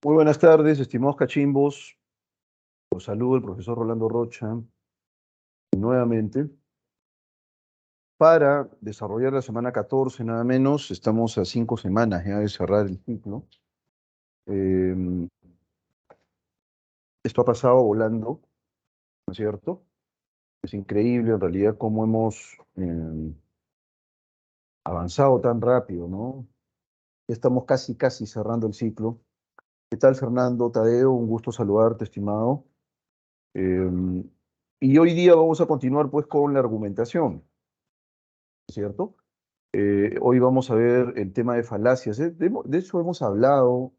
Muy buenas tardes, estimados cachimbos. Los saludo el profesor Rolando Rocha nuevamente para desarrollar la semana 14, nada menos. Estamos a 5 semanas ya de cerrar el ciclo. Eh, Esto ha pasado volando, ¿no es cierto? Es increíble en realidad cómo hemos avanzado tan rápido, ¿no? Estamos casi cerrando el ciclo. ¿Qué tal, Fernando Tadeo? Un gusto saludarte, estimado. Eh, y hoy día vamos a continuar pues con la argumentación, ¿cierto? Hoy vamos a ver el tema de falacias. De eso hemos hablado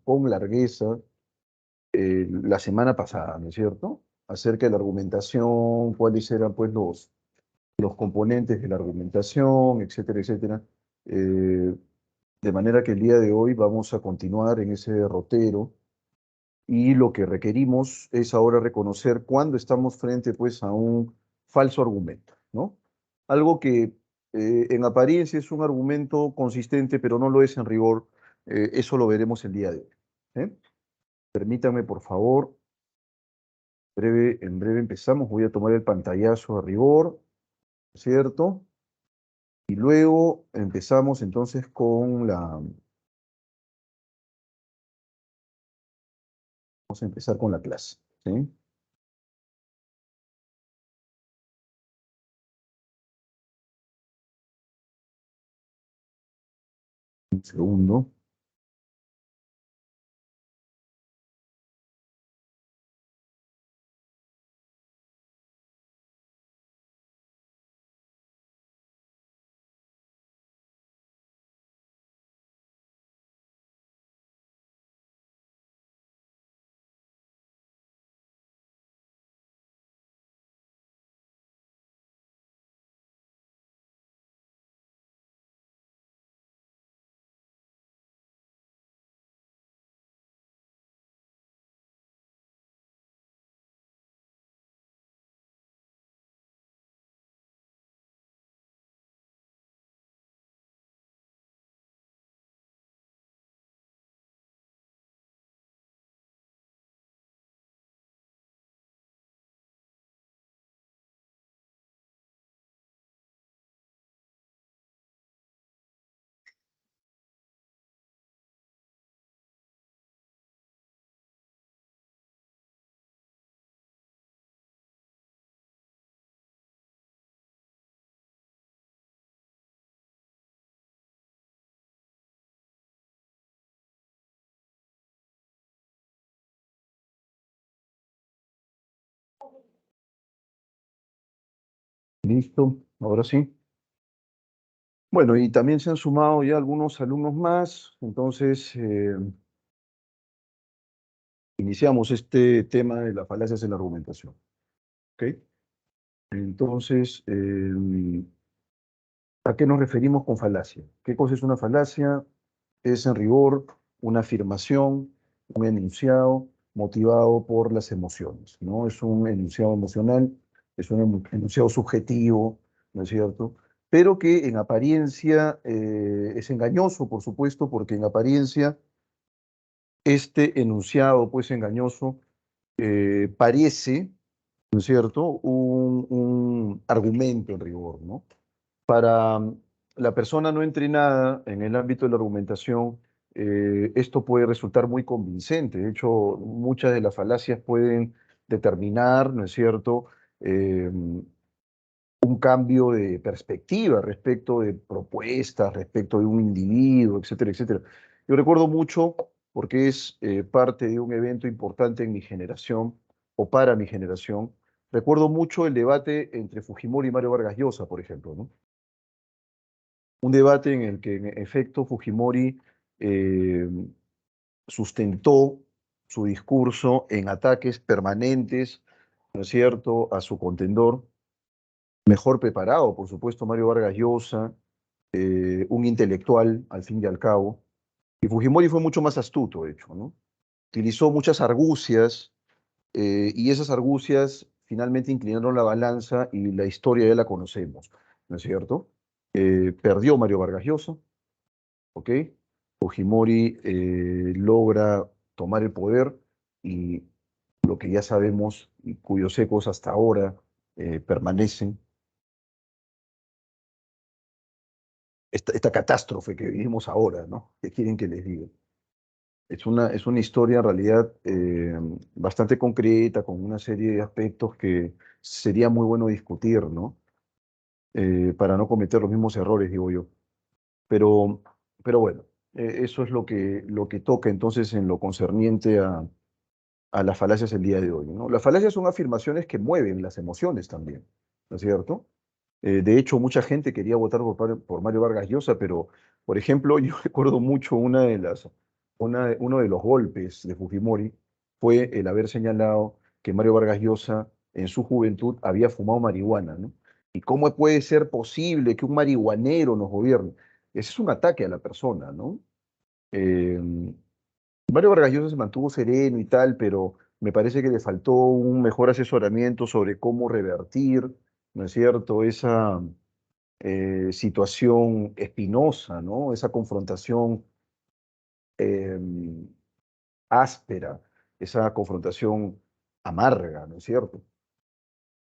con largueza la semana pasada, ¿no es cierto? Acerca de la argumentación, cuáles eran pues los componentes de la argumentación, etcétera, etcétera. Eh, de manera que el día de hoy vamos a continuar en ese derrotero y lo que requerimos es ahora reconocer cuándo estamos frente pues a un falso argumento, ¿no? Algo que en apariencia es un argumento consistente, pero no lo es en rigor. Eso lo veremos el día de hoy. ¿Eh? Permítame, por favor, en breve empezamos. Voy a tomar el pantallazo a rigor, ¿cierto? Y luego empezamos entonces con vamos a empezar con la clase, ¿sí? Un segundo. Listo, ahora sí. Bueno, y también se han sumado ya algunos alumnos más, entonces iniciamos este tema de las falacias en la argumentación. ¿Ok? Entonces, ¿a qué nos referimos con falacia? ¿Qué cosa es una falacia? Es en rigor una afirmación, un enunciado motivado por las emociones, ¿no? Es un enunciado emocional, es un enunciado subjetivo, ¿no es cierto? Pero que en apariencia es engañoso, por supuesto, porque en apariencia este enunciado, pues engañoso, parece, ¿no es cierto?, un argumento en rigor, ¿no? Para la persona no entrenada en el ámbito de la argumentación, esto puede resultar muy convincente. De hecho, muchas de las falacias pueden determinar, ¿no es cierto?, un cambio de perspectiva respecto de propuestas, respecto de un individuo, etcétera, etcétera. Yo recuerdo mucho, porque es parte de un evento importante en mi generación, o para mi generación, recuerdo mucho el debate entre Fujimori y Mario Vargas Llosa, por ejemplo, ¿no? Un debate en el que, en efecto, Fujimori eh, sustentó su discurso en ataques permanentes, ¿no es cierto?, a su contendor, mejor preparado, por supuesto, Mario Vargas Llosa, un intelectual, al fin y al cabo. Y Fujimori fue mucho más astuto, de hecho, ¿no? Utilizó muchas argucias y esas argucias finalmente inclinaron la balanza y la historia ya la conocemos, ¿no es cierto? Perdió Mario Vargas Llosa, ¿ok? Fujimori logra tomar el poder y lo que ya sabemos y cuyos ecos hasta ahora permanecen, esta catástrofe que vivimos ahora, ¿no? ¿Qué quieren que les diga? Es una historia en realidad bastante concreta, con una serie de aspectos que sería muy bueno discutir, ¿no? Para no cometer los mismos errores, digo yo. Pero, pero bueno, eso es lo que toca entonces en lo concerniente a las falacias el día de hoy, ¿no? Las falacias son afirmaciones que mueven las emociones también, ¿no es cierto? De hecho, mucha gente quería votar por Mario Vargas Llosa, pero, por ejemplo, yo recuerdo mucho uno de los golpes de Fujimori fue el haber señalado que Mario Vargas Llosa en su juventud había fumado marihuana, ¿no? ¿Y cómo puede ser posible que un marihuanero nos gobierne? Ese es un ataque a la persona, ¿no? Eh, Mario Vargas Llosa se mantuvo sereno y tal, pero me parece que le faltó un mejor asesoramiento sobre cómo revertir, ¿no es cierto?, esa situación espinosa, ¿no? Esa confrontación eh, áspera, esa confrontación amarga, ¿no es cierto?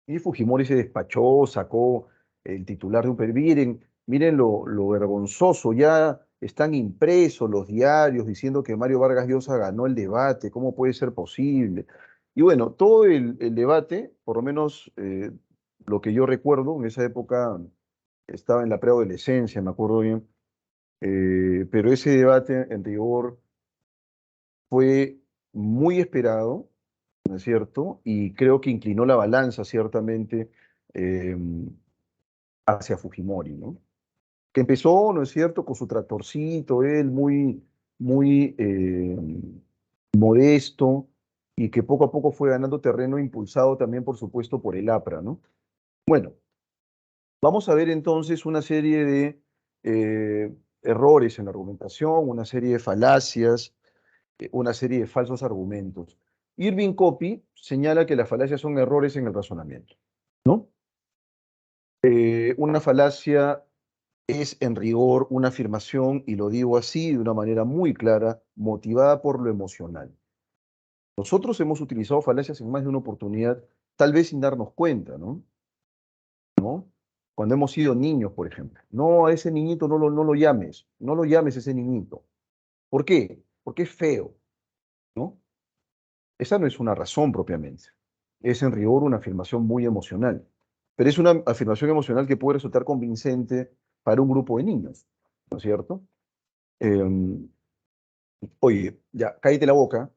Y Fujimori se despachó, sacó el titular de un periódico. Miren lo vergonzoso, ya están impresos los diarios diciendo que Mario Vargas Llosa ganó el debate, ¿cómo puede ser posible? Y bueno, todo el debate, por lo menos lo que yo recuerdo, en esa época estaba en la preadolescencia, me acuerdo bien, pero ese debate en rigor fue muy esperado, ¿no es cierto? Y creo que inclinó la balanza ciertamente eh, hacia Fujimori, ¿no? Que empezó, ¿no es cierto?, con su tractorcito, él muy modesto y que poco a poco fue ganando terreno, impulsado también, por supuesto, por el APRA, ¿no? Bueno, vamos a ver entonces una serie de errores en la argumentación, una serie de falacias, una serie de falsos argumentos. Irving Copy señala que las falacias son errores en el razonamiento, ¿no? Una falacia es en rigor una afirmación, y lo digo así de una manera muy clara, motivada por lo emocional. Nosotros hemos utilizado falacias en más de una oportunidad, tal vez sin darnos cuenta, ¿no? Cuando hemos sido niños, por ejemplo. No, a ese niñito no lo llames, no lo llames a ese niñito. ¿Por qué? Porque es feo, ¿no? Esa no es una razón propiamente. Es en rigor una afirmación muy emocional. Pero es una afirmación emocional que puede resultar convincente para un grupo de niños, ¿no es cierto? Eh, Oye, ya, cállate la boca.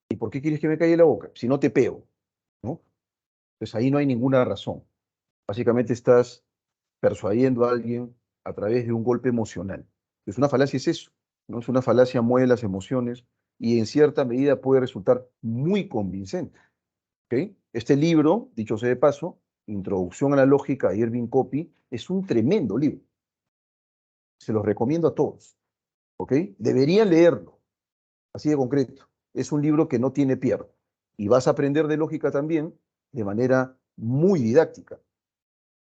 ¿Y por qué quieres que me calle la boca? Si no te pego, ¿no? Pues ahí no hay ninguna razón. Básicamente estás persuadiendo a alguien a través de un golpe emocional. Pues una falacia es eso, ¿no? Es una falacia, mueve las emociones y en cierta medida puede resultar muy convincente. ¿Ok? Este libro, dicho sea de paso, Introducción a la Lógica de Irving Copy, es un tremendo libro. Se los recomiendo a todos. ¿Ok? Deberían leerlo, así de concreto. Es un libro que no tiene pierde. Y vas a aprender de lógica también de manera muy didáctica.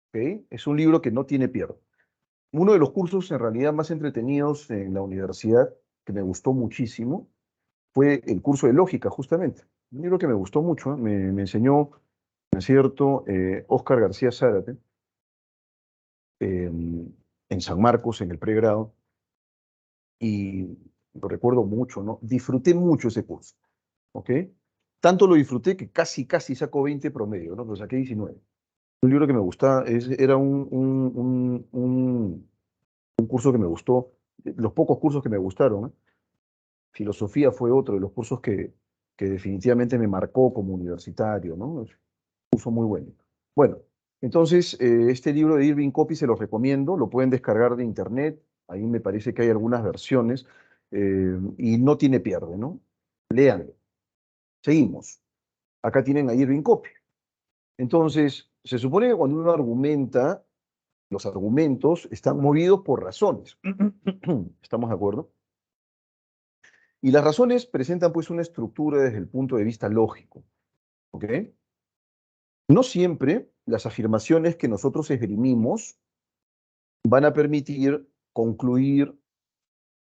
¿Ok? Es un libro que no tiene pierde. Uno de los cursos en realidad más entretenidos en la universidad, que me gustó muchísimo, fue el curso de lógica, justamente. Un libro que me gustó mucho, ¿eh? Me enseñó, ¿no es cierto?, Óscar García Zárate, en San Marcos, en el pregrado, y lo recuerdo mucho, ¿no? Disfruté mucho ese curso, ¿ok? Tanto lo disfruté que casi saco 20 promedio, ¿no? Pero saqué 19. Un libro que me gustaba, era un curso que me gustó, los pocos cursos que me gustaron, ¿eh? Filosofía fue otro de los cursos que definitivamente me marcó como universitario, ¿no? Es un curso muy bueno. Bueno, entonces, este libro de Irving Copy se los recomiendo, lo pueden descargar de internet, ahí me parece que hay algunas versiones, y no tiene pierde, ¿no? Léanlo. Seguimos. Acá tienen a Irving Copy. Entonces, se supone que cuando uno argumenta, los argumentos están movidos por razones. ¿Estamos de acuerdo? Y las razones presentan pues una estructura desde el punto de vista lógico, ¿ok? No siempre las afirmaciones que nosotros esgrimimos van a permitir concluir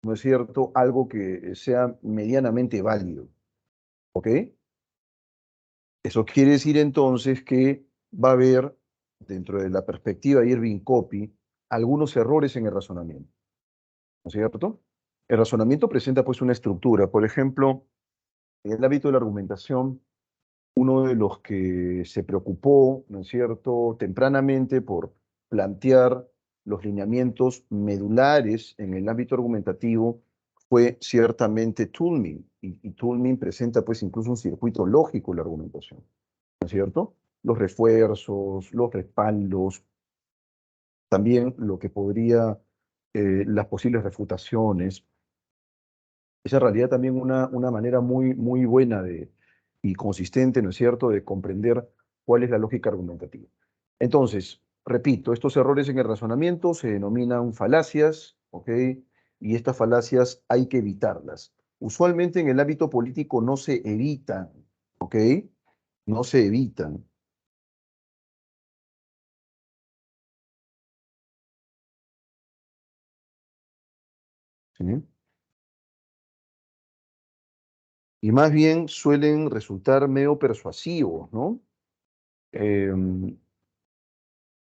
¿no es cierto?, algo que sea medianamente válido, ¿ok? Eso quiere decir entonces que va a haber, dentro de la perspectiva de Irving Copy, algunos errores en el razonamiento, ¿no es cierto? El razonamiento presenta pues una estructura. Por ejemplo, en el ámbito de la argumentación, uno de los que se preocupó, ¿no es cierto?, tempranamente por plantear los lineamientos medulares en el ámbito argumentativo fue ciertamente Toulmin. Y Toulmin presenta pues incluso un circuito lógico en la argumentación, ¿no es cierto? Los refuerzos, los respaldos, también lo que podría, las posibles refutaciones. Es en realidad también una manera muy buena y consistente, ¿no es cierto?, de comprender cuál es la lógica argumentativa. Entonces, repito, estos errores en el razonamiento se denominan falacias, ¿ok? Y estas falacias hay que evitarlas. Usualmente en el ámbito político no se evitan, ¿ok? No se evitan. ¿Sí? Y más bien suelen resultar medio persuasivos, ¿no?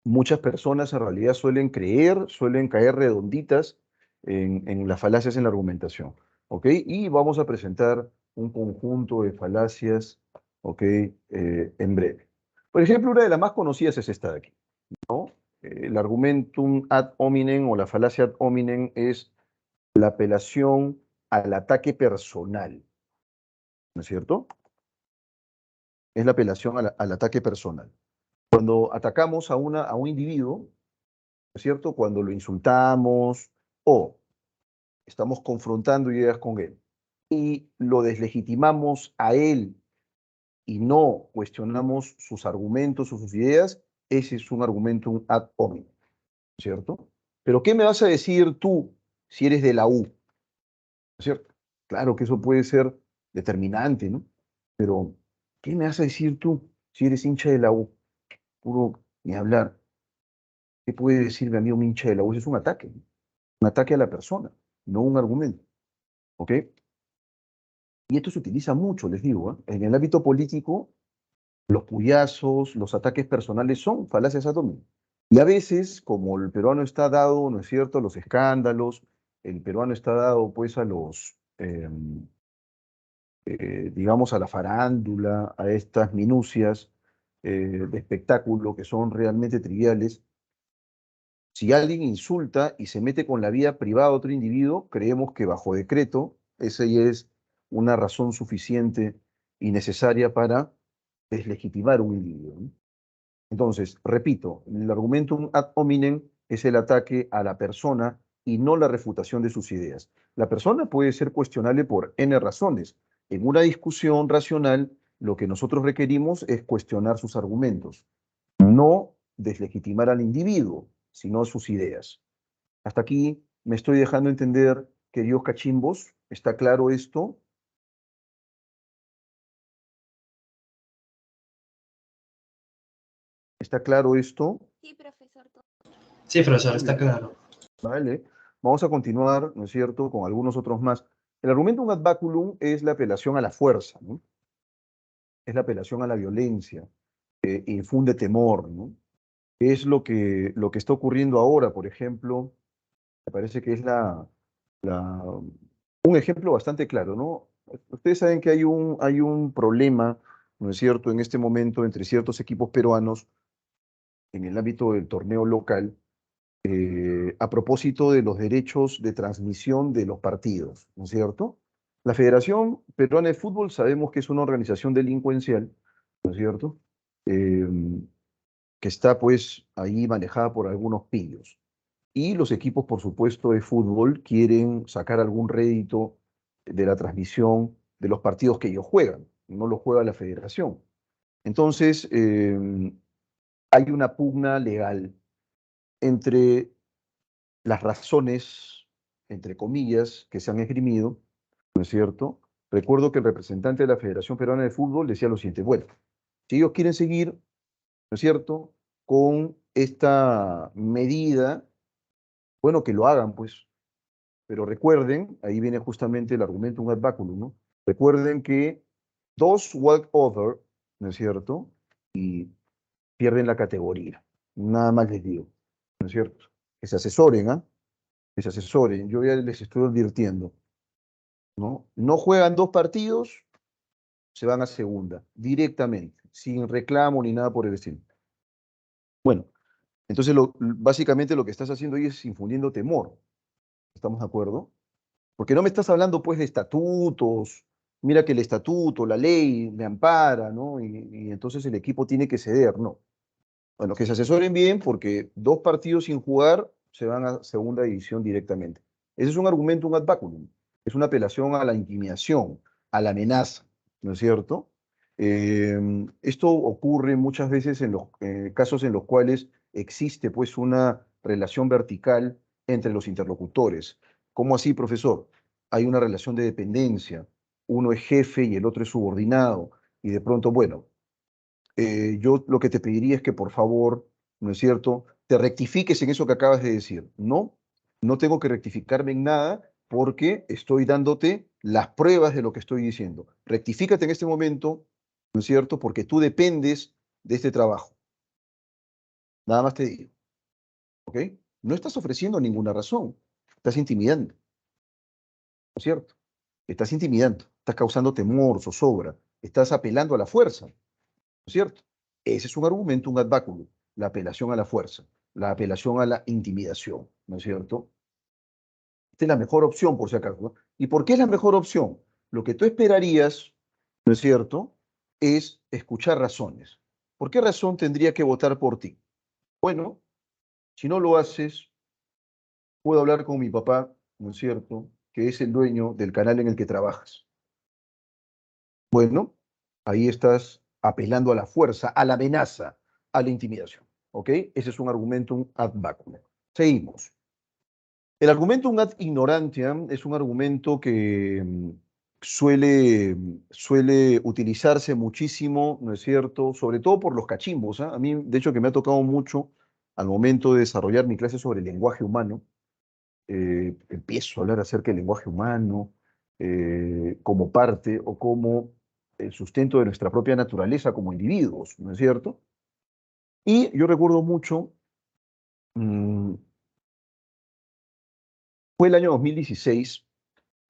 Muchas personas en realidad suelen creer, suelen caer redonditas en las falacias en la argumentación, ¿ok? Y vamos a presentar un conjunto de falacias, ¿ok? En breve. Por ejemplo, una de las más conocidas es esta de aquí, ¿no? El argumentum ad hominem o la falacia ad hominem es la apelación al ataque personal, ¿no es cierto? Es la apelación al ataque personal. Cuando atacamos a un individuo, ¿no es cierto? Cuando lo insultamos o estamos confrontando ideas con él y lo deslegitimamos a él y no cuestionamos sus argumentos o sus ideas, ese es un argumentum ad hominem, ¿cierto? Pero ¿qué me vas a decir tú si eres de la U? ¿No es cierto? Claro que eso puede ser determinante, ¿no? Pero ¿qué me vas a decir tú si eres hincha de la U? Puro ni hablar. ¿Qué puede decirme a mí un hincha de la U? Eso es un ataque a la persona, no un argumento, ¿ok? Y esto se utiliza mucho, les digo, ¿eh? En el ámbito político, los puyazos, los ataques personales son falacias atómicas. Y a veces, como el peruano está dado, ¿no es cierto?, a los escándalos, el peruano está dado, pues, a los, digamos, a la farándula, a estas minucias de espectáculo que son realmente triviales. Si alguien insulta y se mete con la vida privada de otro individuo, creemos que bajo decreto, esa ya es una razón suficiente y necesaria para deslegitimar un individuo, ¿no? Entonces, repito, el argumentum ad hominem es el ataque a la persona y no la refutación de sus ideas. La persona puede ser cuestionable por N razones. En una discusión racional, lo que nosotros requerimos es cuestionar sus argumentos, no deslegitimar al individuo, sino sus ideas. Hasta aquí me estoy dejando entender, queridos cachimbos. ¿Está claro esto? ¿Está claro esto? Sí, profesor. Sí, profesor, Muy está bien. claro. Vale. Vamos a continuar, ¿no es cierto?, con algunos otros más. El argumentum ad baculum es la apelación a la fuerza, ¿no? Es la apelación a la violencia, infunde temor, ¿no? Es lo que está ocurriendo ahora, por ejemplo, me parece que es la, un ejemplo bastante claro, ¿no? Ustedes saben que hay un problema, ¿no es cierto?, en este momento entre ciertos equipos peruanos en el ámbito del torneo local, a propósito de los derechos de transmisión de los partidos, ¿no es cierto? La Federación Peruana de Fútbol sabemos que es una organización delincuencial, ¿no es cierto? Eh, que está pues ahí manejada por algunos pillos. Y los equipos, por supuesto, de fútbol quieren sacar algún rédito de la transmisión de los partidos que ellos juegan, no lo juega la federación. Entonces, hay una pugna legal entre las razones, entre comillas, que se han esgrimido, ¿no es cierto? Recuerdo que el representante de la Federación Peruana de Fútbol decía lo siguiente: bueno, si ellos quieren seguir, ¿no es cierto?, con esta medida, bueno, que lo hagan, pues, Pero recuerden, ahí viene justamente el argumentum ad baculum, ¿no? Recuerden que dos walk over, ¿no es cierto? Y pierden la categoría. Nada más les digo, ¿no es cierto? Que se asesoren, ¿ah? Que se asesoren. Yo ya les estoy advirtiendo, ¿no? No juegan dos partidos, se van a segunda, directamente, sin reclamo ni nada por el estilo. Bueno, entonces básicamente lo que estás haciendo ahí es infundiendo temor. ¿Estamos de acuerdo? Porque no me estás hablando pues de estatutos. Mira que el estatuto, la ley me ampara, ¿no? Y entonces el equipo tiene que ceder, ¿no? Bueno, que se asesoren bien porque dos partidos sin jugar se van a segunda división directamente. Ese es un argumento, un ad baculum. Es una apelación a la intimidación, a la amenaza, ¿no es cierto? Esto ocurre muchas veces en los casos en los cuales existe pues una relación vertical entre los interlocutores. ¿Cómo así, profesor? Hay una relación de dependencia. Uno es jefe y el otro es subordinado. Y de pronto, bueno, yo lo que te pediría es que por favor, ¿no es cierto?, te rectifiques en eso que acabas de decir. No, no tengo que rectificarme en nada porque estoy dándote las pruebas de lo que estoy diciendo. Rectifícate en este momento, ¿no es cierto?, porque tú dependes de este trabajo. Nada más te digo, ¿ok? No estás ofreciendo ninguna razón, estás intimidando, ¿no es cierto? Estás intimidando, estás causando temor, zozobra, estás apelando a la fuerza. ¿No es cierto? Ese es un argumento, un ad baculum, la apelación a la fuerza, la apelación a la intimidación, ¿no es cierto? Esta es la mejor opción, por si acaso, ¿no? ¿Y por qué es la mejor opción? Lo que tú esperarías, ¿no es cierto?, es escuchar razones. ¿Por qué razón tendría que votar por ti? Bueno, si no lo haces, puedo hablar con mi papá, ¿no es cierto?, que es el dueño del canal en el que trabajas. Bueno, ahí estás apelando a la fuerza, a la amenaza, a la intimidación. ¿Ok? Ese es un argumentum ad baculum. Seguimos. El argumentum ad ignorantiam es un argumento que suele utilizarse muchísimo, ¿no es cierto? Sobre todo por los cachimbos. ¿Ah? A mí, de hecho, que me ha tocado mucho al momento de desarrollar mi clase sobre el lenguaje humano. Empiezo a hablar acerca del lenguaje humano como parte o como el sustento de nuestra propia naturaleza como individuos, ¿no es cierto? Y yo recuerdo mucho, mm, fue el año 2016,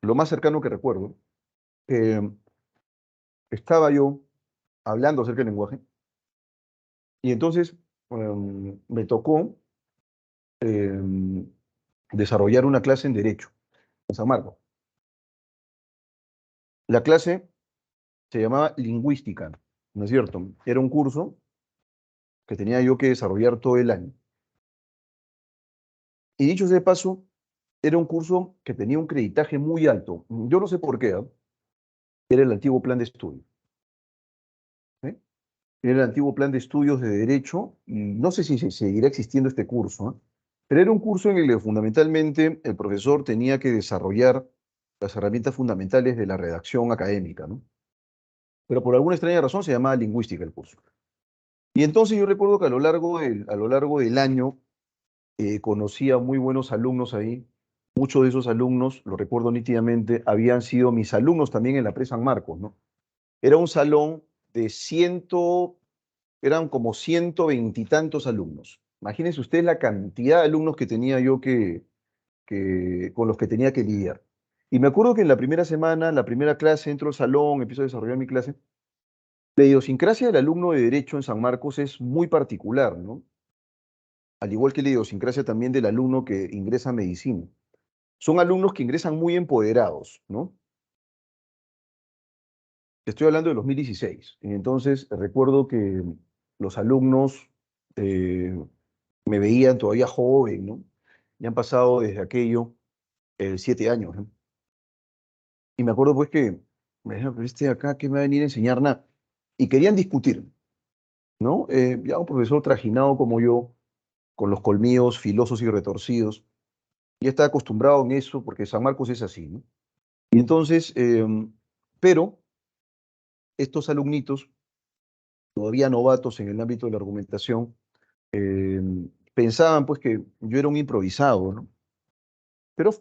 lo más cercano que recuerdo, eh, estaba yo hablando acerca del lenguaje y entonces me tocó desarrollar una clase en Derecho en San Marcos. La clase se llamaba Lingüística, ¿no es cierto? Era un curso que tenía yo que desarrollar todo el año. Y dicho sea de paso, era un curso que tenía un creditaje muy alto. Yo no sé por qué, ¿eh? Era el antiguo plan de estudio. ¿Eh? Era el antiguo plan de estudios de Derecho, y no sé si seguirá existiendo este curso, ¿eh? Pero era un curso en el que fundamentalmente el profesor tenía que desarrollar las herramientas fundamentales de la redacción académica, ¿no? Pero por alguna extraña razón se llamaba lingüística el curso. Y entonces yo recuerdo que a lo largo del año conocí a muy buenos alumnos ahí. Muchos de esos alumnos, lo recuerdo nítidamente, habían sido mis alumnos también en la Pre San Marcos, ¿no? Era un salón de eran como 120 y tantos alumnos. Imagínense usted la cantidad de alumnos que tenía yo con los que tenía que lidiar. Y me acuerdo que en la primera semana, la primera clase, entro al salón, empiezo a desarrollar mi clase. La idiosincrasia del alumno de Derecho en San Marcos es muy particular, ¿no? Al igual que la idiosincrasia también del alumno que ingresa a medicina. Son alumnos que ingresan muy empoderados, ¿no? Estoy hablando de 2016. Entonces, recuerdo que los alumnos eh, me veían todavía joven, ¿no? Ya han pasado desde aquello 7 años, ¿no? Y me acuerdo pues que me dijeron, pero este de acá, ¿qué me va a venir a enseñar nada? Y querían discutir, ¿no? Ya un profesor trajinado como yo, con los colmillos filosos y retorcidos, ya está acostumbrado en eso, porque San Marcos es así, ¿no? Y entonces, pero estos alumnitos, todavía novatos en el ámbito de la argumentación, eh, pensaban pues que yo era un improvisado, ¿no? Pero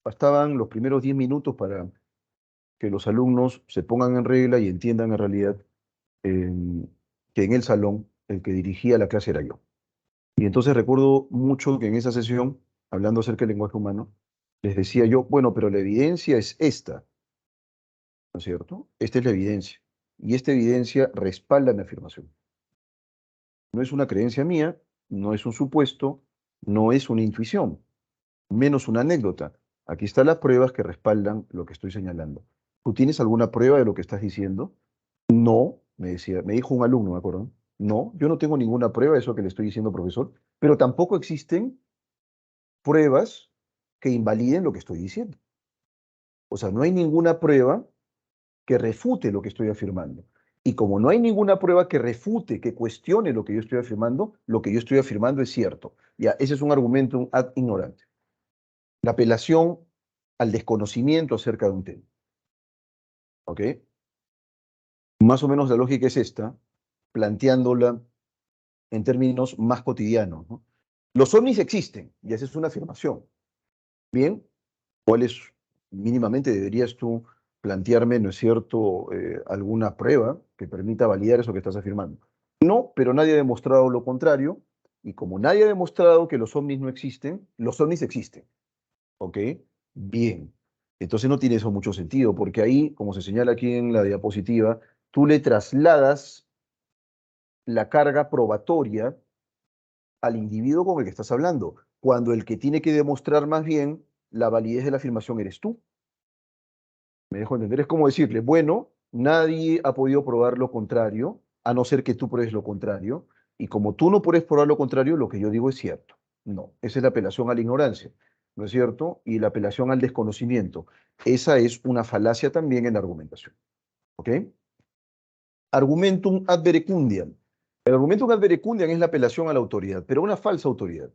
bastaban los primeros 10 minutos para que los alumnos se pongan en regla y entiendan en realidad que en el salón el que dirigía la clase era yo. Y entonces recuerdo mucho que en esa sesión, hablando acerca del lenguaje humano, les decía yo, bueno, pero la evidencia es esta, ¿no es cierto? Esta es la evidencia. Y esta evidencia respalda mi afirmación. No es una creencia mía, no es un supuesto, no es una intuición, menos una anécdota. Aquí están las pruebas que respaldan lo que estoy señalando. ¿Tú tienes alguna prueba de lo que estás diciendo? No, me decía, me dijo un alumno, me acuerdo. No, yo no tengo ninguna prueba de eso que le estoy diciendo, profesor, pero tampoco existen pruebas que invaliden lo que estoy diciendo. O sea, no hay ninguna prueba que refute lo que estoy afirmando. Y como no hay ninguna prueba que refute, que cuestione lo que yo estoy afirmando, lo que yo estoy afirmando es cierto. Ya, ese es un argumento ad ignorante. La apelación al desconocimiento acerca de un tema. ¿Ok? Más o menos la lógica es esta, planteándola en términos más cotidianos, ¿no? Los ovnis existen, y esa es una afirmación. Bien, ¿cuál es, mínimamente deberías tú plantearme, ¿no es cierto?, alguna prueba que permita validar eso que estás afirmando? No, pero nadie ha demostrado lo contrario, y como nadie ha demostrado que los ovnis no existen, los ovnis existen, ¿ok? Bien, entonces no tiene eso mucho sentido, porque ahí, como se señala aquí en la diapositiva, tú le trasladas la carga probatoria al individuo con el que estás hablando, cuando el que tiene que demostrar más bien la validez de la afirmación eres tú. ¿Me dejo entender? Es como decirle, bueno, nadie ha podido probar lo contrario, a no ser que tú pruebes lo contrario, y como tú no puedes probar lo contrario, lo que yo digo es cierto. No, esa es la apelación a la ignorancia, ¿no es cierto? Y la apelación al desconocimiento. Esa es una falacia también en la argumentación. ¿Ok? Argumentum ad verecundiam. El argumentum ad verecundiam es la apelación a la autoridad, pero una falsa autoridad.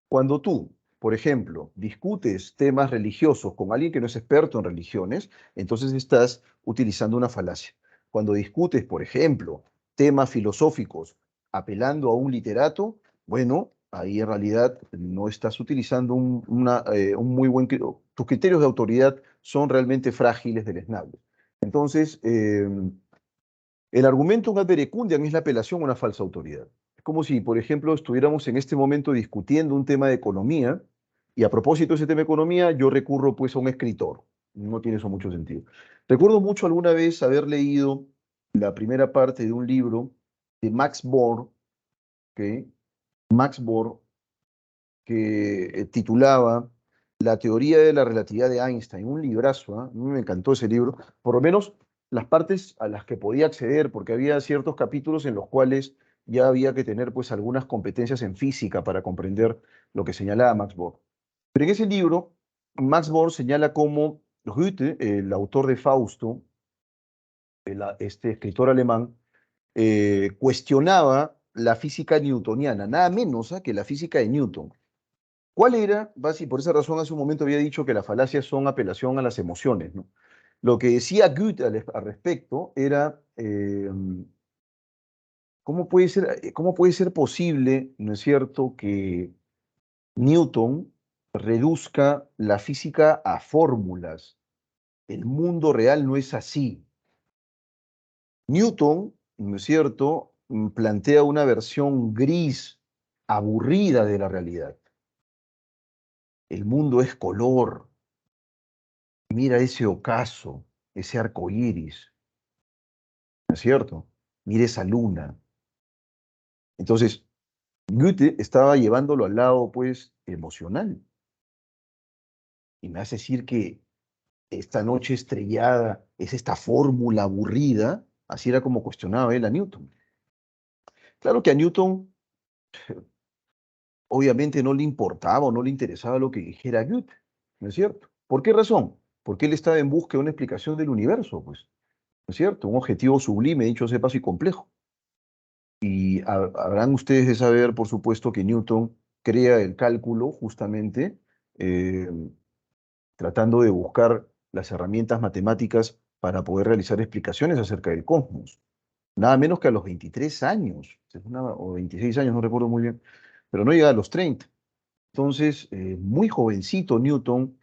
Cuando tú, por ejemplo, discutes temas religiosos con alguien que no es experto en religiones, entonces estás utilizando una falacia. Cuando discutes, por ejemplo, temas filosóficos apelando a un literato, bueno, ahí en realidad no estás utilizando un muy buen... Tus criterios de autoridad son realmente frágiles, deleznables. Entonces, el argumentum ad verecundiam es la apelación a una falsa autoridad. Es como si, por ejemplo, estuviéramos en este momento discutiendo un tema de economía y a propósito de ese tema de economía yo recurro pues a un escritor. No tiene eso mucho sentido. Recuerdo mucho alguna vez haber leído la primera parte de un libro de Max Born, ¿ok? Max Born, que titulaba La teoría de la relatividad de Einstein, un librazo, ¿ah? A mí me encantó ese libro, por lo menos las partes a las que podía acceder, porque había ciertos capítulos en los cuales ya había que tener pues algunas competencias en física para comprender lo que señalaba Max Born. Pero en ese libro, Max Born señala cómo Goethe, el autor de Fausto, este escritor alemán, cuestionaba la física newtoniana, nada menos que la física de Newton. ¿Cuál era? Por esa razón hace un momento había dicho que las falacias son apelación a las emociones, ¿no? Lo que decía Goethe al respecto era, cómo puede ser posible, ¿no es cierto?, que Newton reduzca la física a fórmulas. El mundo real no es así. Newton, ¿no es cierto?, plantea una versión gris, aburrida de la realidad. El mundo es color. Mira ese ocaso, ese arco iris, ¿no es cierto? Mira esa luna. Entonces, Goethe estaba llevándolo al lado, pues, emocional. Y me hace decir que esta noche estrellada es esta fórmula aburrida, así era como cuestionaba él a Newton. Claro que a Newton, obviamente, no le importaba o no le interesaba lo que dijera Goethe, ¿no es cierto? ¿Por qué razón? Porque él estaba en busca de una explicación del universo, pues, ¿no es cierto? Un objetivo sublime, dicho sea de paso, y complejo. Y habrán ustedes de saber, por supuesto, que Newton crea el cálculo justamente eh, tratando de buscar las herramientas matemáticas para poder realizar explicaciones acerca del cosmos. Nada menos que a los 23 años, o 26 años, no recuerdo muy bien, pero no llega a los 30. Entonces, muy jovencito Newton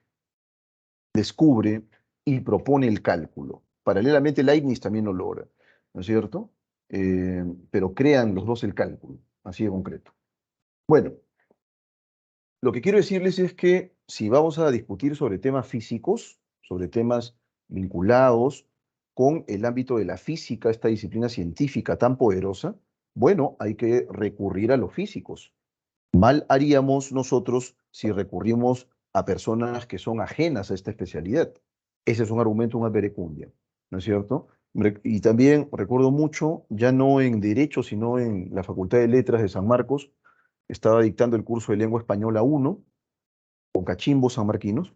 descubre y propone el cálculo. Paralelamente, Leibniz también lo logra, ¿no es cierto? Pero crean los dos el cálculo, así de concreto. Bueno, lo que quiero decirles es que si vamos a discutir sobre temas físicos, sobre temas vinculados con el ámbito de la física, esta disciplina científica tan poderosa, bueno, hay que recurrir a los físicos. Mal haríamos nosotros si recurrimos a personas que son ajenas a esta especialidad. Ese es un argumento, un verecundia, ¿no es cierto? Y también recuerdo mucho, ya no en Derecho, sino en la Facultad de Letras de San Marcos, estaba dictando el curso de Lengua Española 1, con cachimbos sanmarquinos,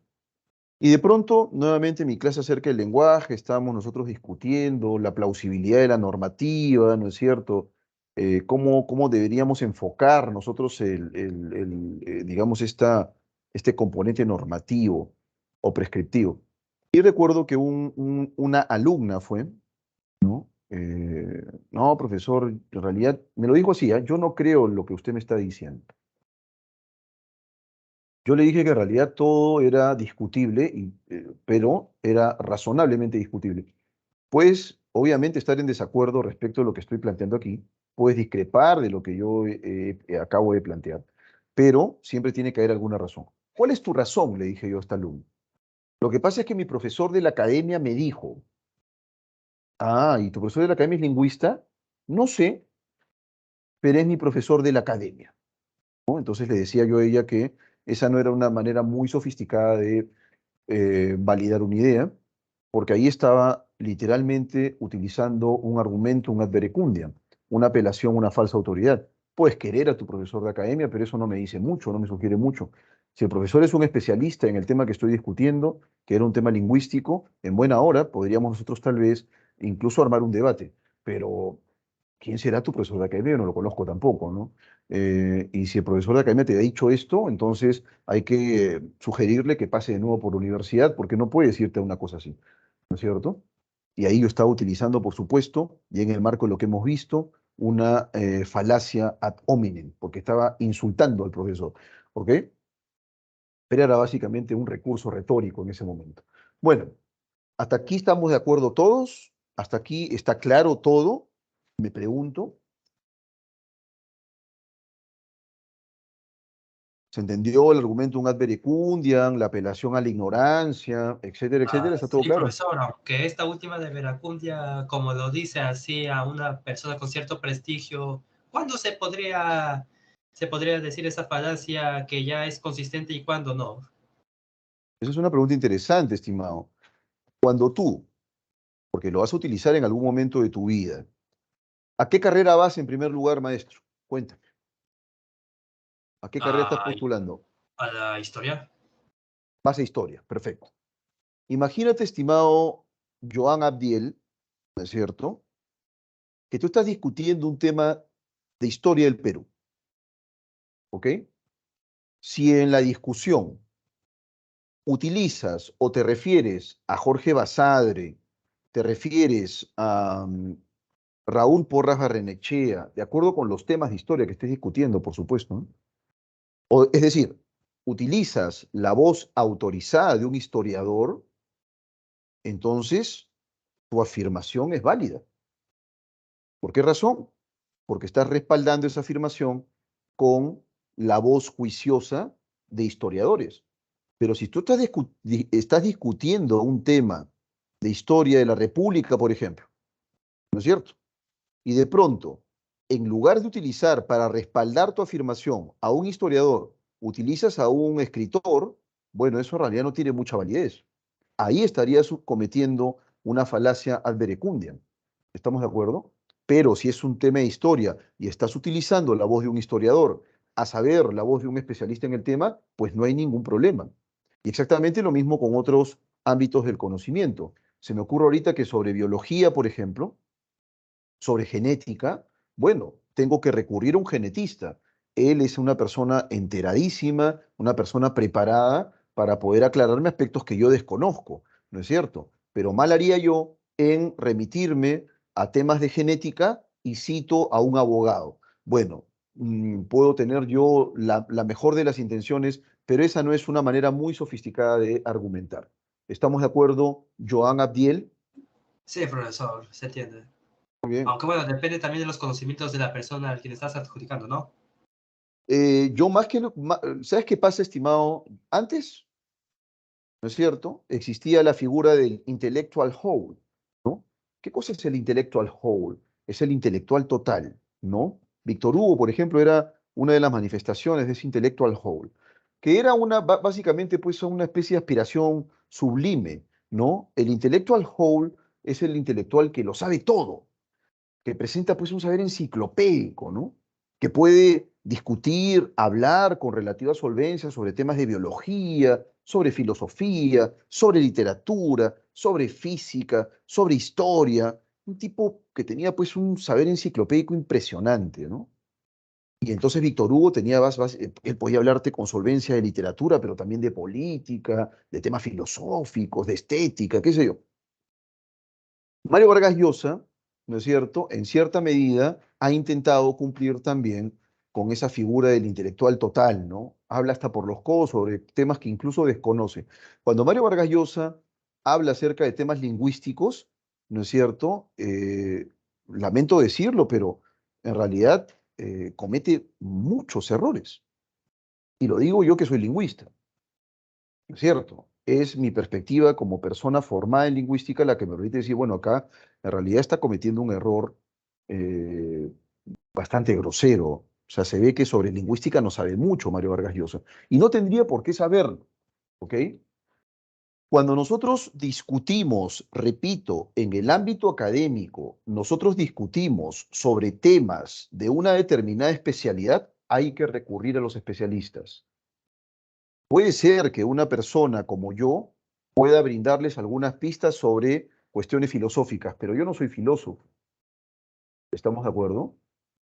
y de pronto, nuevamente, en mi clase acerca del lenguaje, estábamos nosotros discutiendo la plausibilidad de la normativa, ¿no es cierto? Cómo deberíamos enfocar nosotros digamos, este componente normativo o prescriptivo. Y recuerdo que una alumna fue, ¿no? No, profesor, en realidad, me lo dijo así, ¿ah? Yo no creo en lo que usted me está diciendo. Yo le dije que en realidad todo era discutible, pero era razonablemente discutible. Puedes, obviamente, estar en desacuerdo respecto a lo que estoy planteando aquí, puedes discrepar de lo que yo acabo de plantear, pero siempre tiene que haber alguna razón. ¿Cuál es tu razón? Le dije yo a esta alumna. Lo que pasa es que mi profesor de la academia me dijo, ah, ¿y tu profesor de la academia es lingüista? No sé, pero es mi profesor de la academia, ¿no? Entonces le decía yo a ella que esa no era una manera muy sofisticada de validar una idea, porque ahí estaba literalmente utilizando un argumento, un ad verecundiam, una apelación, una falsa autoridad. Puedes querer a tu profesor de academia, pero eso no me dice mucho, no me sugiere mucho. Si el profesor es un especialista en el tema que estoy discutiendo, que era un tema lingüístico, en buena hora podríamos nosotros tal vez incluso armar un debate, pero ¿quién será tu profesor de academia? Yo no lo conozco tampoco, ¿no? Y si el profesor de academia te ha dicho esto, entonces hay que sugerirle que pase de nuevo por la universidad, porque no puede decirte una cosa así, ¿no es cierto? Y ahí yo estaba utilizando, por supuesto, y en el marco de lo que hemos visto, una falacia ad hominem, porque estaba insultando al profesor, ¿ok? Pero era básicamente un recurso retórico en ese momento. Bueno, hasta aquí estamos de acuerdo todos, hasta aquí está claro todo, me pregunto. ¿Se entendió el argumento un ad verecundiam, la apelación a la ignorancia, etcétera, etcétera? ¿Está todo Sí, claro? profesor, aunque esta última de Veracundia, como lo dice así a una persona con cierto prestigio, ¿cuándo se podría decir esa falacia que ya es consistente y cuándo no? Esa es una pregunta interesante, estimado. Cuando tú, porque lo vas a utilizar en algún momento de tu vida, ¿a qué carrera vas en primer lugar, maestro? Cuéntame. ¿A qué carrera estás A, postulando? a la historia. Vas a historia, perfecto. Imagínate, estimado Joan Abdiel, ¿no es cierto? Que tú estás discutiendo un tema de historia del Perú, ¿ok? Si en la discusión utilizas o te refieres a Jorge Basadre, te refieres a Raúl Porras Barrenechea, de acuerdo con los temas de historia que estés discutiendo, por supuesto, ¿no? Es decir, utilizas la voz autorizada de un historiador, entonces tu afirmación es válida. ¿Por qué razón? Porque estás respaldando esa afirmación con la voz juiciosa de historiadores. Pero si tú estás discutiendo un tema de historia de la República, por ejemplo, ¿no es cierto? Y de pronto, en lugar de utilizar para respaldar tu afirmación a un historiador, utilizas a un escritor, bueno, eso en realidad no tiene mucha validez. Ahí estarías cometiendo una falacia ad verecundiam. ¿Estamos de acuerdo? Pero si es un tema de historia y estás utilizando la voz de un historiador, a saber, la voz de un especialista en el tema, pues no hay ningún problema. Y exactamente lo mismo con otros ámbitos del conocimiento. Se me ocurre ahorita que sobre biología, por ejemplo, sobre genética, bueno, tengo que recurrir a un genetista. Él es una persona enteradísima, una persona preparada para poder aclararme aspectos que yo desconozco, ¿no es cierto? Pero mal haría yo en remitirme a temas de genética y cito a un abogado. Bueno, puedo tener yo la mejor de las intenciones, pero esa no es una manera muy sofisticada de argumentar. ¿Estamos de acuerdo, Joan Abdiel? Sí, profesor, se entiende. Muy bien. Aunque bueno, depende también de los conocimientos de la persona al quien estás adjudicando, ¿no? Yo más que... ¿Sabes qué pasa, estimado? Antes, ¿no es cierto? Existía la figura del intellectual whole, ¿no? ¿Qué cosa es el intellectual whole? Es el intelectual total, ¿no? Víctor Hugo, por ejemplo, era una de las manifestaciones de ese intellectual whole, que era básicamente pues una especie de aspiración sublime, ¿no? El intellectual whole es el intelectual que lo sabe todo, que presenta pues un saber enciclopédico, ¿no? Que puede discutir, hablar con relativa solvencia sobre temas de biología, sobre filosofía, sobre literatura, sobre física, sobre historia, un tipo que tenía pues un saber enciclopédico impresionante, ¿no? Y entonces Víctor Hugo tenía, él podía hablarte con solvencia de literatura, pero también de política, de temas filosóficos, de estética, qué sé yo. Mario Vargas Llosa, ¿no es cierto?, en cierta medida ha intentado cumplir también con esa figura del intelectual total, ¿no? Habla hasta por los codos sobre temas que incluso desconoce. Cuando Mario Vargas Llosa habla acerca de temas lingüísticos, ¿no es cierto? Lamento decirlo, pero en realidad comete muchos errores. Y lo digo yo que soy lingüista, ¿no es cierto? Es mi perspectiva como persona formada en lingüística la que me permite decir, bueno, acá en realidad está cometiendo un error eh, bastante grosero. O sea, se ve que sobre lingüística no sabe mucho Mario Vargas Llosa. Y no tendría por qué saberlo, ¿ok? Cuando nosotros discutimos, repito, en el ámbito académico, nosotros discutimos sobre temas de una determinada especialidad, hay que recurrir a los especialistas. Puede ser que una persona como yo pueda brindarles algunas pistas sobre cuestiones filosóficas, pero yo no soy filósofo. ¿Estamos de acuerdo?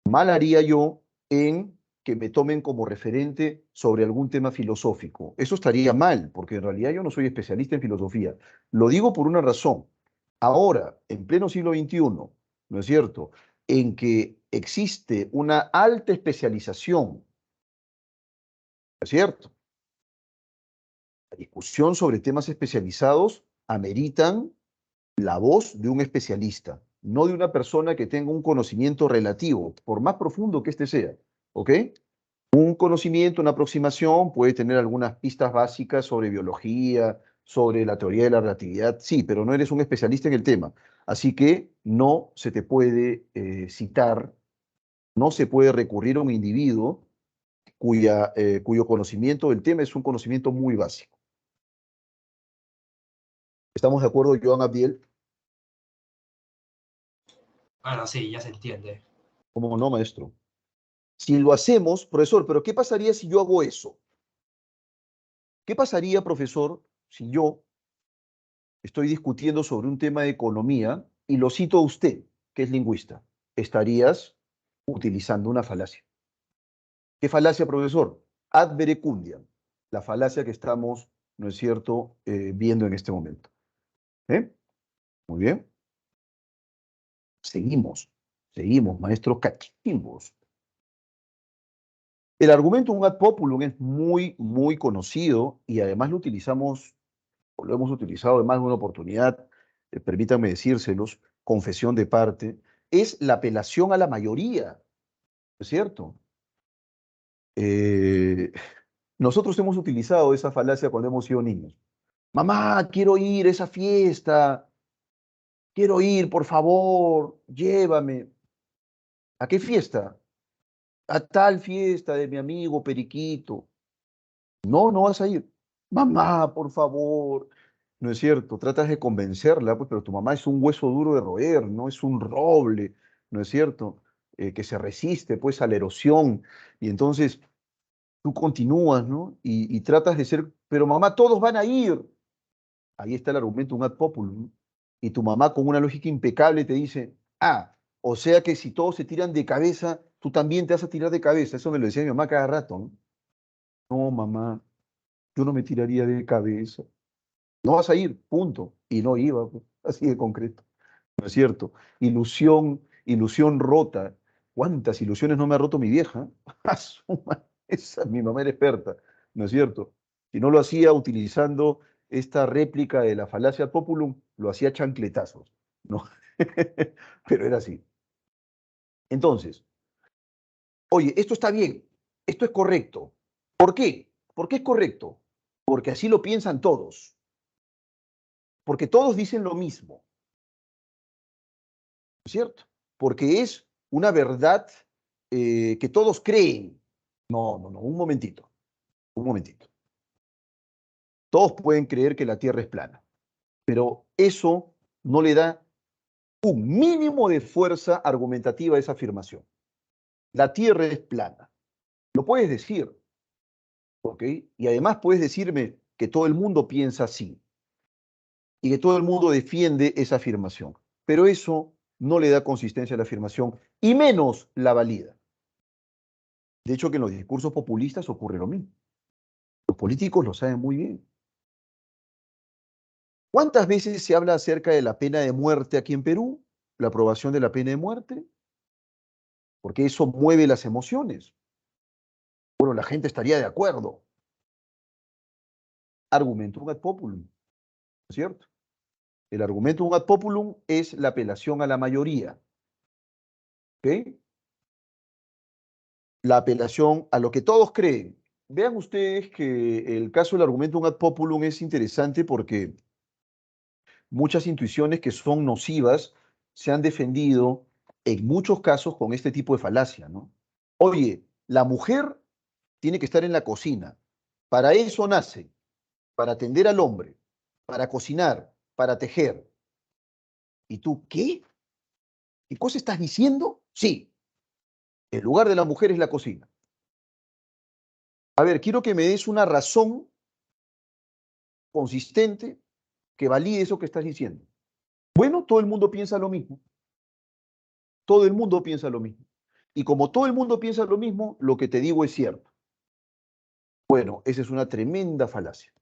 Mal haría yo en que me tomen como referente sobre algún tema filosófico. Eso estaría mal, porque en realidad yo no soy especialista en filosofía. Lo digo por una razón. Ahora, en pleno siglo XXI, ¿no es cierto?, en que existe una alta especialización, ¿no es cierto? La discusión sobre temas especializados ameritan la voz de un especialista, no de una persona que tenga un conocimiento relativo, por más profundo que éste sea, ¿ok? Un conocimiento, una aproximación puede tener algunas pistas básicas sobre biología, sobre la teoría de la relatividad, sí, pero no eres un especialista en el tema. Así que no se te puede citar, no se puede recurrir a un individuo cuyo conocimiento del tema es un conocimiento muy básico. ¿Estamos de acuerdo, Joan Abdiel? Bueno, sí, ya se entiende. ¿Cómo no, maestro? Si lo hacemos, profesor, pero ¿qué pasaría si yo hago eso? ¿Qué pasaría, profesor, si yo estoy discutiendo sobre un tema de economía y lo cito a usted, que es lingüista? Estarías utilizando una falacia. ¿Qué falacia, profesor? Ad verecundiam, la falacia que estamos, ¿no es cierto?, viendo en este momento. ¿Eh? Muy bien. Seguimos, maestro cachimbos. El argumento un ad populum es muy, muy conocido y además lo utilizamos, o lo hemos utilizado en más de una oportunidad, permítanme decírselos, confesión de parte, es la apelación a la mayoría, ¿es cierto? Eh, nosotros hemos utilizado esa falacia cuando hemos sido niños. Mamá, quiero ir a esa fiesta, quiero ir, por favor, llévame. ¿A qué fiesta? A tal fiesta de mi amigo Periquito. No, no vas a ir. Mamá, por favor. No es cierto, tratas de convencerla, pues, pero tu mamá es un hueso duro de roer, no es un roble, ¿no es cierto? Que se resiste, pues, a la erosión. Y entonces tú continúas, ¿no? Y tratas de ser, pero mamá, todos van a ir. Ahí está el argumento, un ad populum, ¿no? Y tu mamá, con una lógica impecable, te dice, ah, o sea que si todos se tiran de cabeza, tú también te vas a tirar de cabeza. Eso me lo decía mi mamá cada rato, ¿no? No, mamá, yo no me tiraría de cabeza. No vas a ir, punto. Y no iba, pues, así de concreto. ¿No es cierto? Ilusión rota. ¿Cuántas ilusiones no me ha roto mi vieja? Esa, mi mamá era experta, ¿no es cierto? Si no lo hacía utilizando esta réplica de la falacia ad populum lo hacía chancletazos, ¿no? Pero era así. Entonces, oye, esto está bien, esto es correcto. ¿Por qué? ¿Por qué es correcto? Porque así lo piensan todos. Porque todos dicen lo mismo, ¿cierto? Porque es una verdad que todos creen. No, no, no, un momentito, un momentito. Todos pueden creer que la Tierra es plana, pero eso no le da un mínimo de fuerza argumentativa a esa afirmación. La Tierra es plana. Lo puedes decir, ¿ok? Y además puedes decirme que todo el mundo piensa así y que todo el mundo defiende esa afirmación. Pero eso no le da consistencia a la afirmación y menos la valida. De hecho, que en los discursos populistas ocurre lo mismo. Los políticos lo saben muy bien. ¿Cuántas veces se habla acerca de la pena de muerte aquí en Perú? La aprobación de la pena de muerte, porque eso mueve las emociones. Bueno, la gente estaría de acuerdo. Argumentum ad populum, ¿no es cierto? El argumentum ad populum es la apelación a la mayoría. ¿Ok? La apelación a lo que todos creen. Vean ustedes que el caso del argumentum ad populum es interesante porque muchas intuiciones que son nocivas se han defendido en muchos casos con este tipo de falacia, ¿no? Oye, la mujer tiene que estar en la cocina. Para eso nace, para atender al hombre, para cocinar, para tejer. ¿Y tú qué? ¿Qué cosa estás diciendo? Sí, el lugar de la mujer es la cocina. A ver, quiero que me des una razón consistente que valide eso que estás diciendo. Bueno, todo el mundo piensa lo mismo. Todo el mundo piensa lo mismo. Y como todo el mundo piensa lo mismo, lo que te digo es cierto. Bueno, esa es una tremenda falacia.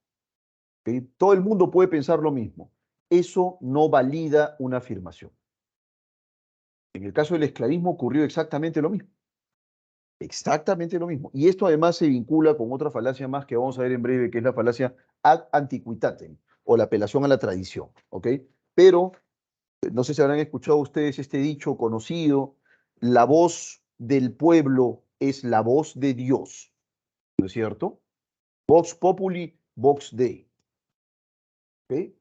¿Ok? Todo el mundo puede pensar lo mismo. Eso no valida una afirmación. En el caso del esclavismo ocurrió exactamente lo mismo. Exactamente lo mismo. Y esto además se vincula con otra falacia más que vamos a ver en breve, que es la falacia ad antiquitatem, o la apelación a la tradición. ¿Ok? Pero no sé si habrán escuchado ustedes este dicho conocido: la voz del pueblo es la voz de Dios, ¿no es cierto? Vox populi, vox Dei. ¿Ok?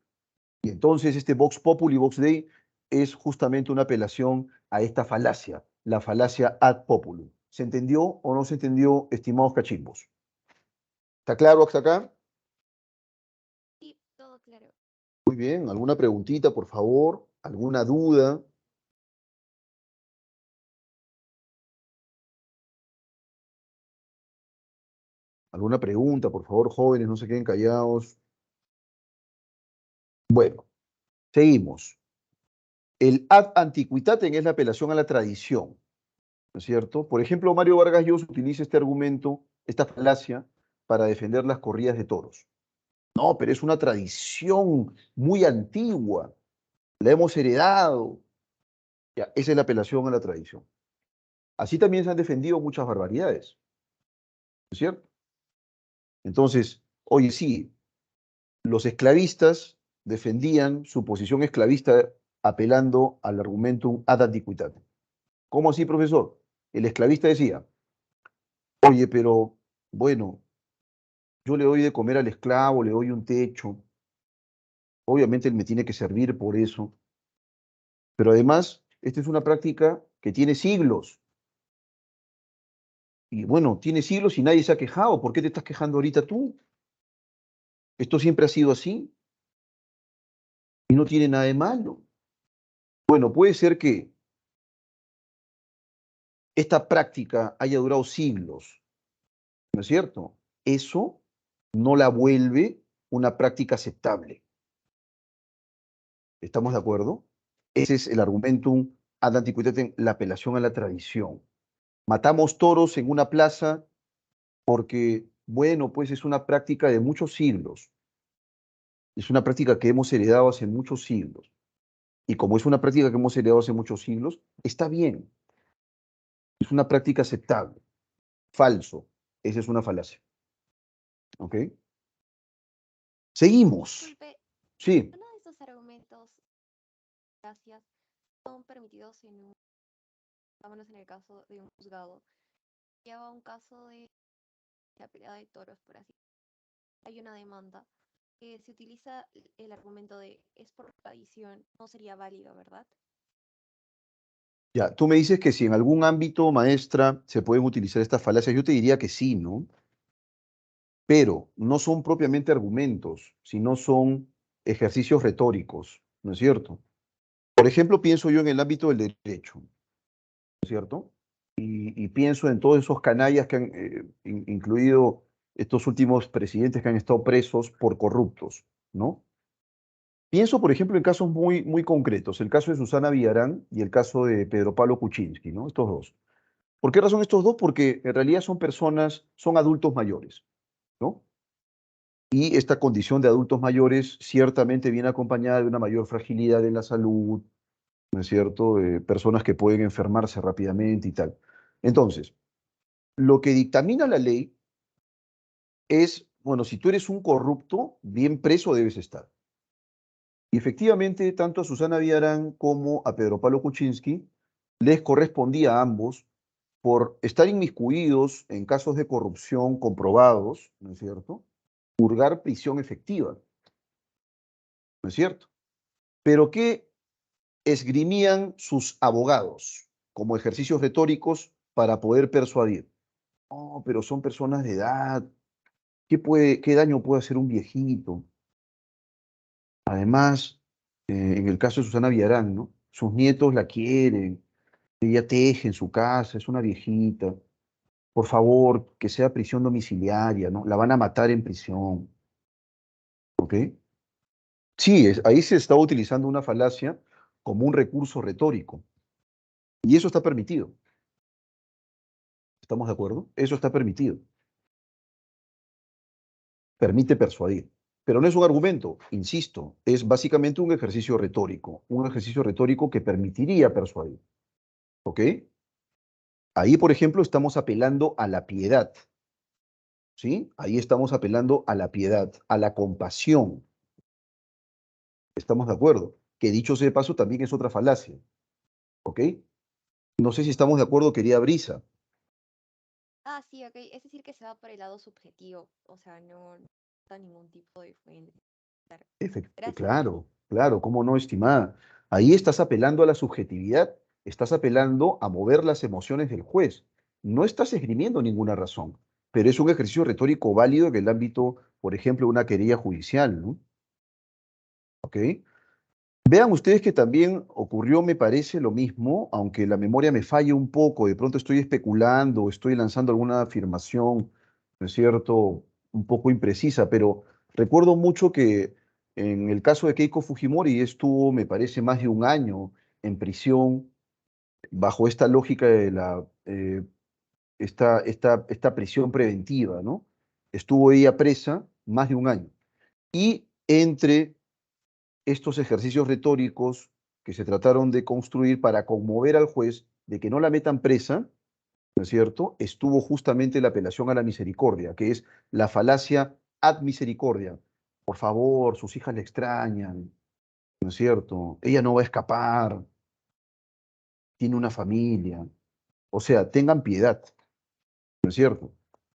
Y entonces este Vox Populi, Vox Dei es justamente una apelación a esta falacia, la falacia ad populum. ¿Se entendió o no se entendió, estimados cachimbos? ¿Está claro hasta acá? Sí, todo claro. Muy bien, ¿alguna preguntita, por favor? ¿Alguna duda? ¿Alguna pregunta, por favor, jóvenes? No se queden callados. Bueno, seguimos. El ad antiquitatem es la apelación a la tradición, ¿no es cierto? Por ejemplo, Mario Vargas Llosa utiliza este argumento, esta falacia, para defender las corridas de toros. No, pero es una tradición muy antigua, la hemos heredado. Ya, esa es la apelación a la tradición. Así también se han defendido muchas barbaridades, ¿no es cierto? Entonces, oye, sí, los esclavistas defendían su posición esclavista apelando al argumentum ad antiquitatem. ¿Cómo así, profesor? El esclavista decía, oye, pero bueno, yo le doy de comer al esclavo, le doy un techo, obviamente él me tiene que servir por eso, pero además, esta es una práctica que tiene siglos. Y bueno, tiene siglos y nadie se ha quejado. ¿Por qué te estás quejando ahorita tú? Esto siempre ha sido así y no tiene nada de malo. Bueno, puede ser que esta práctica haya durado siglos, ¿no es cierto? Eso no la vuelve una práctica aceptable. ¿Estamos de acuerdo? Ese es el argumentum ad antiquitatem, la apelación a la tradición. Matamos toros en una plaza porque, bueno, pues es una práctica de muchos siglos. Es una práctica que hemos heredado hace muchos siglos. Y como es una práctica que hemos heredado hace muchos siglos, está bien. Es una práctica aceptable. Falso. Esa es una falacia. ¿Ok? Seguimos. Disculpe, Sí. uno de estos argumentos, gracias, son permitidos vámonos en el caso de un juzgado. Lleva un caso de la pelea de toros, por así. Hay una demanda. Se utiliza el argumento de es por tradición, no sería válido, ¿verdad? Ya, tú me dices que si en algún ámbito, maestra, se pueden utilizar estas falacias, yo te diría que sí, ¿no? Pero no son propiamente argumentos, sino son ejercicios retóricos, ¿no es cierto? Por ejemplo, pienso yo en el ámbito del derecho, ¿no es cierto? Y pienso en todos esos canallas que han incluido estos últimos presidentes que han estado presos por corruptos, ¿no? Pienso, por ejemplo, en casos muy, muy concretos, el caso de Susana Villarán y el caso de Pedro Pablo Kuczynski, ¿no? Estos dos. ¿Por qué razón estos dos? Porque en realidad son personas, son adultos mayores, ¿no? Y esta condición de adultos mayores ciertamente viene acompañada de una mayor fragilidad en la salud, ¿no es cierto? Personas que pueden enfermarse rápidamente y tal. Entonces, lo que dictamina la ley es, bueno, si tú eres un corrupto, bien preso debes estar. Y efectivamente, tanto a Susana Villarán como a Pedro Pablo Kuczynski les correspondía a ambos por estar inmiscuidos en casos de corrupción comprobados, ¿no es cierto? Purgar prisión efectiva, ¿no es cierto? Pero ¿qué esgrimían sus abogados como ejercicios retóricos para poder persuadir? No, pero son personas de edad. ¿Qué daño puede hacer un viejito? Además, en el caso de Susana Villarán, ¿no? Sus nietos la quieren, ella teje en su casa, es una viejita. Por favor, que sea prisión domiciliaria, ¿no? La van a matar en prisión, ¿ok? Sí, ahí se está utilizando una falacia como un recurso retórico. Y eso está permitido. ¿Estamos de acuerdo? Eso está permitido. Permite persuadir. Pero no es un argumento, insisto, es básicamente un ejercicio retórico que permitiría persuadir. ¿Ok? Ahí, por ejemplo, estamos apelando a la piedad. ¿Sí? Ahí estamos apelando a la piedad, a la compasión. ¿Estamos de acuerdo? Que dicho sea de paso también es otra falacia. ¿Ok? No sé si estamos de acuerdo, querida Brisa. Ah, sí, ok. Es decir, que se va por el lado subjetivo, o sea, no da ningún tipo de fuente. Claro. Gracias. Claro, claro, cómo no, estimada. Ahí estás apelando a la subjetividad, estás apelando a mover las emociones del juez. No estás esgrimiendo ninguna razón, pero es un ejercicio retórico válido en el ámbito, por ejemplo, de una querella judicial, ¿no? ¿Ok? Vean ustedes que también ocurrió, me parece, lo mismo, aunque la memoria me falle un poco, de pronto estoy especulando, estoy lanzando alguna afirmación, ¿no es cierto?, un poco imprecisa, pero recuerdo mucho que en el caso de Keiko Fujimori estuvo, me parece, más de un año en prisión bajo esta lógica de esta prisión preventiva, ¿no? Estuvo ella presa más de un año. Y entre estos ejercicios retóricos que se trataron de construir para conmover al juez de que no la metan presa, ¿no es cierto? Estuvo justamente la apelación a la misericordia, que es la falacia ad misericordia. Por favor, sus hijas le extrañan, ¿no es cierto? Ella no va a escapar, tiene una familia. O sea, tengan piedad, ¿no es cierto?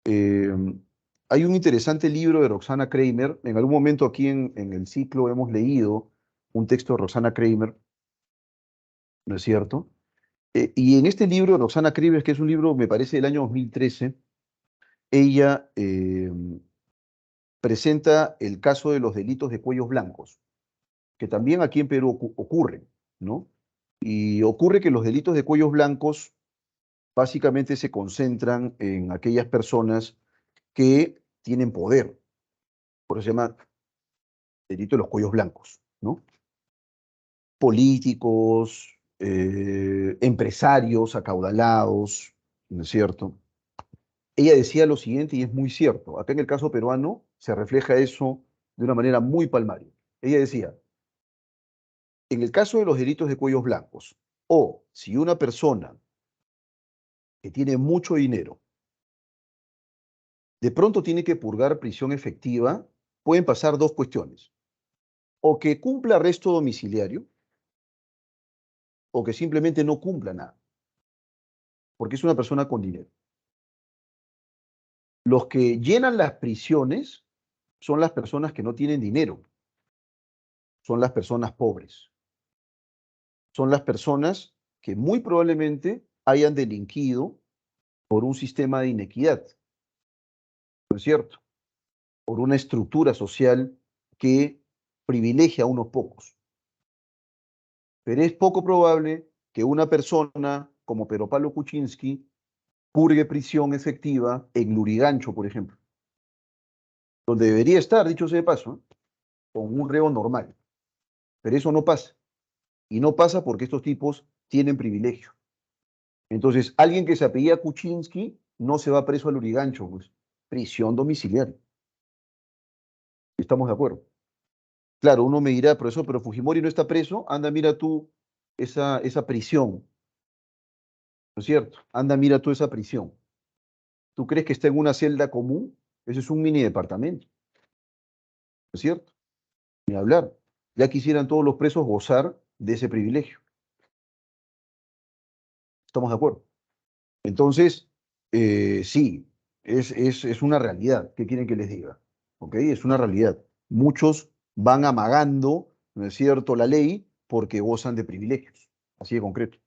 Eh, Hay un interesante libro de Roxana Kramer. En algún momento aquí en el ciclo hemos leído un texto de Roxana Kramer, ¿no es cierto? Y en este libro, Roxana Krives, que es un libro, me parece, del año 2013, ella presenta el caso de los delitos de cuellos blancos, que también aquí en Perú ocurren, ¿no? Y ocurre que los delitos de cuellos blancos básicamente se concentran en aquellas personas que tienen poder, por eso se llama delito de los cuellos blancos, ¿no? Políticos, empresarios acaudalados, ¿no es cierto? Ella decía lo siguiente, y es muy cierto, acá en el caso peruano se refleja eso de una manera muy palmaria. Ella decía, en el caso de los delitos de cuellos blancos, o si una persona que tiene mucho dinero de pronto tiene que purgar prisión efectiva, pueden pasar dos cuestiones. O que cumpla arresto domiciliario, o que simplemente no cumpla nada, porque es una persona con dinero. Los que llenan las prisiones son las personas que no tienen dinero, son las personas pobres, son las personas que muy probablemente hayan delinquido por un sistema de inequidad, ¿no es cierto? Por una estructura social que privilegia a unos pocos. Pero es poco probable que una persona como Pedro Pablo Kuczynski purgue prisión efectiva en Lurigancho, por ejemplo, donde debería estar, dicho sea de paso, ¿eh? Con un reo normal. Pero eso no pasa. Y no pasa porque estos tipos tienen privilegio. Entonces, alguien que se apellida Kuczynski no se va preso al Lurigancho, pues. Prisión domiciliaria. ¿Estamos de acuerdo? Claro, uno me dirá, profesor, pero Fujimori no está preso. Anda, mira tú esa prisión, ¿no es cierto? Anda, mira tú esa prisión. ¿Tú crees que está en una celda común? Eso es un mini departamento, ¿no es cierto? Ni hablar. Ya quisieran todos los presos gozar de ese privilegio. ¿Estamos de acuerdo? Entonces, sí, es una realidad. ¿Qué quieren que les diga? ¿Ok? Es una realidad. Muchos van amagando, ¿no es cierto?, la ley porque gozan de privilegios. Así de concreto.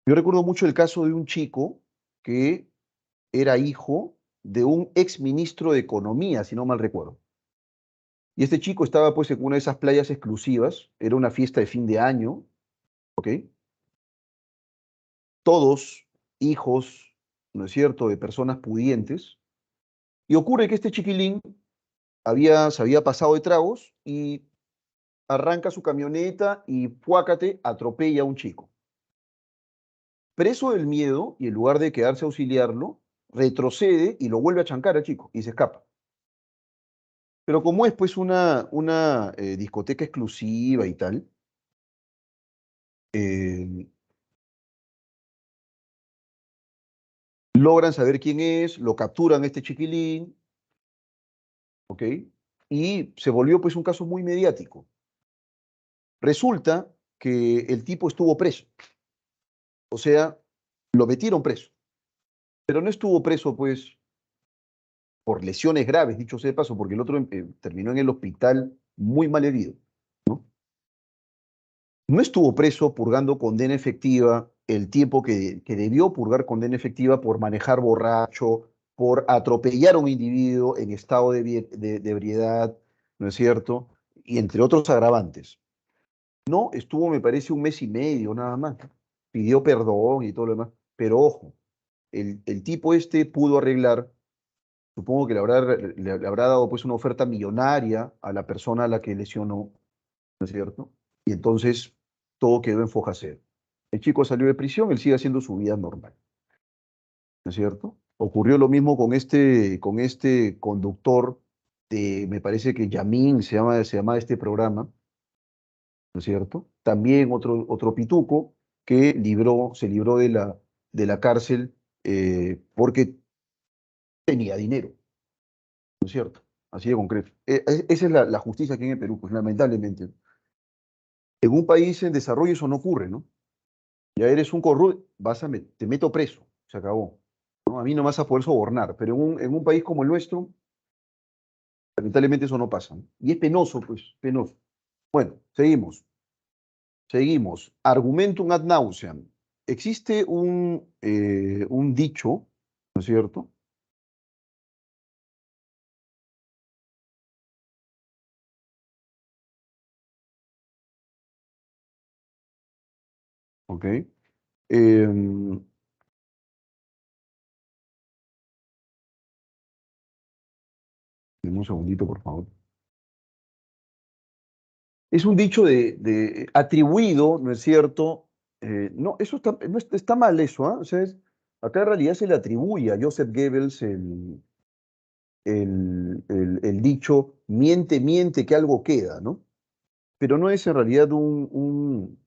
Yo recuerdo mucho el caso de un chico que era hijo de un ex ministro de Economía, si no mal recuerdo. Y este chico estaba pues en una de esas playas exclusivas, era una fiesta de fin de año, ¿ok? Todos hijos, ¿no es cierto?, de personas pudientes. Y ocurre que este chiquilín se había pasado de tragos y arranca su camioneta y fuácate, atropella a un chico. Preso del miedo y en lugar de quedarse a auxiliarlo, retrocede y lo vuelve a chancar al chico y se escapa. Pero como es pues una discoteca exclusiva y tal, eh, logran saber quién es, lo capturan a este chiquilín, ¿ok? Y se volvió pues un caso muy mediático. Resulta que el tipo estuvo preso, o sea, lo metieron preso, pero no estuvo preso pues por lesiones graves, dicho sea de paso, porque el otro terminó en el hospital muy mal herido, ¿no? No estuvo preso purgando condena efectiva el tiempo que debió purgar condena efectiva por manejar borracho, por atropellar a un individuo en estado de ebriedad, ¿no es cierto? Y entre otros agravantes. No, estuvo, me parece, un mes y medio nada más. Pidió perdón y todo lo demás. Pero ojo, el tipo este pudo arreglar, supongo que le habrá dado pues una oferta millonaria a la persona a la que lesionó, ¿no es cierto? Y entonces todo quedó en foja cero. El chico salió de prisión, él sigue haciendo su vida normal, ¿no es cierto? Ocurrió lo mismo con este conductor de, me parece que Yamin se llama este programa, ¿no es cierto? También otro pituco que se libró de la cárcel porque tenía dinero, ¿no es cierto? Así de concreto. Esa es la justicia aquí en el Perú, pues lamentablemente. En un país en desarrollo eso no ocurre, ¿no? Ya eres un corrupto, te meto preso, se acabó. ¿No? A mí no me vas a poder sobornar, pero en un país como el nuestro, lamentablemente eso no pasa, ¿no? Y es penoso, pues, penoso. Bueno, seguimos. Argumentum ad nauseam. Existe un dicho, ¿no es cierto? ¿Ok? Em, Deme un segundito, por favor. Es un dicho atribuido, ¿no es cierto? No, eso está mal eso, ¿ah? O sea, acá en realidad se le atribuye a Joseph Goebbels el dicho, miente, miente, que algo queda, ¿no? Pero no es en realidad un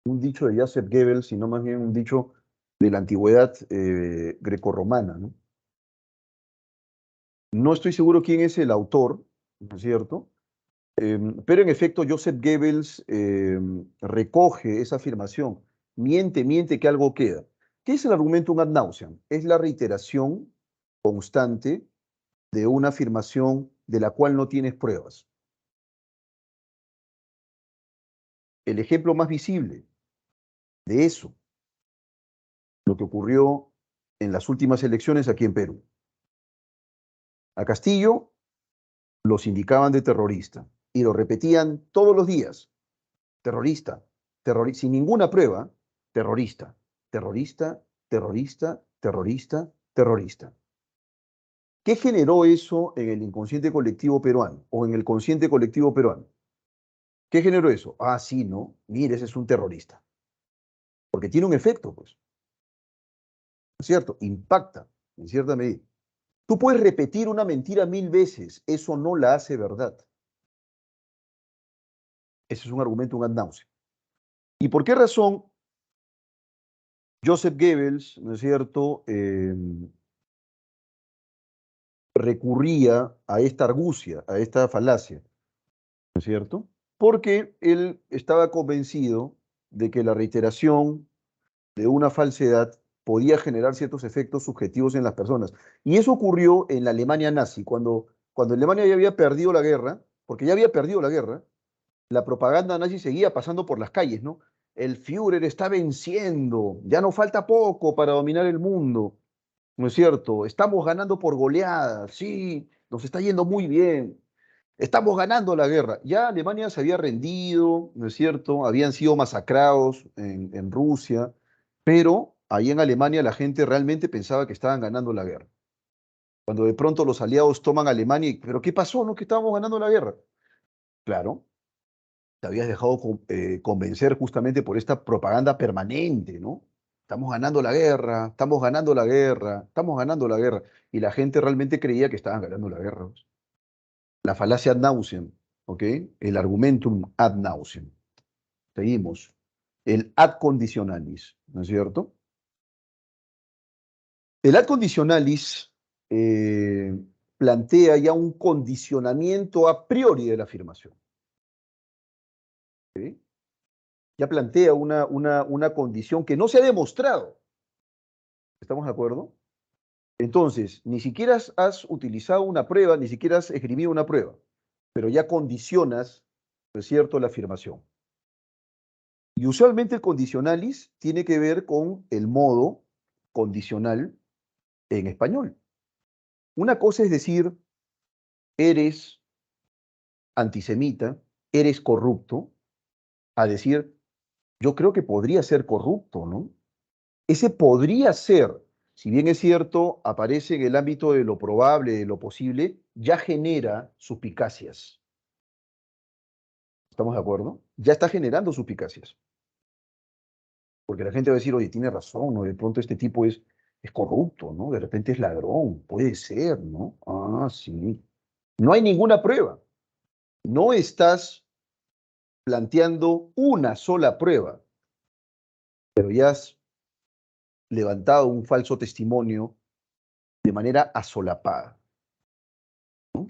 dicho de Joseph Goebbels, sino más bien un dicho de la antigüedad grecorromana, ¿no? No estoy seguro quién es el autor, ¿no es cierto? Pero en efecto, Joseph Goebbels recoge esa afirmación. Miente que algo queda. ¿Qué es el argumentum ad nauseam? Es la reiteración constante de una afirmación de la cual no tienes pruebas. El ejemplo más visible de eso, lo que ocurrió en las últimas elecciones aquí en Perú. A Castillo los indicaban de terrorista y lo repetían todos los días. Terrorista, sin ninguna prueba, terrorista, terrorista, terrorista, terrorista, terrorista. ¿Qué generó eso en el inconsciente colectivo peruano o en el consciente colectivo peruano? ¿Qué generó eso? Ah, sí, ¿no? Mire, ese es un terrorista. Porque tiene un efecto, pues. ¿No es cierto? Impacta, en cierta medida. Tú puedes repetir una mentira 1000 veces, eso no la hace verdad. Ese es un argumento, un ad nauseam. ¿Y por qué razón Joseph Goebbels, ¿no es cierto?, recurría a esta argucia, a esta falacia, ¿no es cierto? Porque él estaba convencido de que la reiteración de una falsedad podía generar ciertos efectos subjetivos en las personas. Y eso ocurrió en la Alemania nazi, cuando Alemania ya había perdido la guerra, porque ya había perdido la guerra, la propaganda nazi seguía pasando por las calles, ¿no? El Führer está venciendo, ya no falta poco para dominar el mundo, ¿no es cierto? Estamos ganando por goleada, sí, nos está yendo muy bien, estamos ganando la guerra. Ya Alemania se había rendido, ¿no es cierto? Habían sido masacrados en Rusia, pero ahí en Alemania la gente realmente pensaba que estaban ganando la guerra. Cuando de pronto los aliados toman Alemania, ¿pero qué pasó? ¿No? Que estábamos ganando la guerra. Claro, te habías dejado convencer justamente por esta propaganda permanente, ¿no? Estamos ganando la guerra, estamos ganando la guerra, estamos ganando la guerra. Y la gente realmente creía que estaban ganando la guerra. La falacia ad nauseam, ¿ok? El argumentum ad nauseam. Seguimos. El ad conditionalis, ¿no es cierto? El ad conditionalis plantea ya un condicionamiento a priori de la afirmación. ¿Ok? Ya plantea una condición que no se ha demostrado. ¿Estamos de acuerdo? Entonces, ni siquiera has utilizado una prueba, ni siquiera has esgrimido una prueba, pero ya condicionas, ¿no es cierto?, la afirmación. Y usualmente el condicionalis tiene que ver con el modo condicional en español. Una cosa es decir, eres antisemita, eres corrupto, a decir, yo creo que podría ser corrupto, ¿no? Ese podría ser, si bien es cierto, aparece en el ámbito de lo probable, de lo posible, ya genera suspicacias. ¿Estamos de acuerdo? Ya está generando suspicacias. Porque la gente va a decir, oye, tiene razón, ¿no? De pronto este tipo es corrupto, ¿no? De repente es ladrón, puede ser, ¿no? Ah, sí. No hay ninguna prueba. No estás planteando una sola prueba, pero ya has levantado un falso testimonio de manera asolapada, ¿no?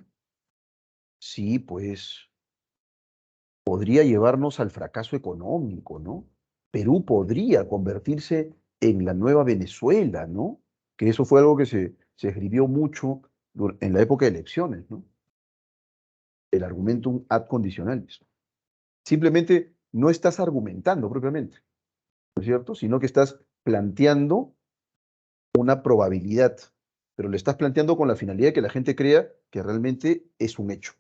Sí, pues podría llevarnos al fracaso económico, ¿no? Perú podría convertirse en la nueva Venezuela, ¿no? Que eso fue algo que se escribió mucho en la época de elecciones, ¿no? El argumentum ad conditionalis. Simplemente no estás argumentando propiamente, ¿no es cierto? Sino que estás planteando una probabilidad, pero le estás planteando con la finalidad de que la gente crea que realmente es un hecho.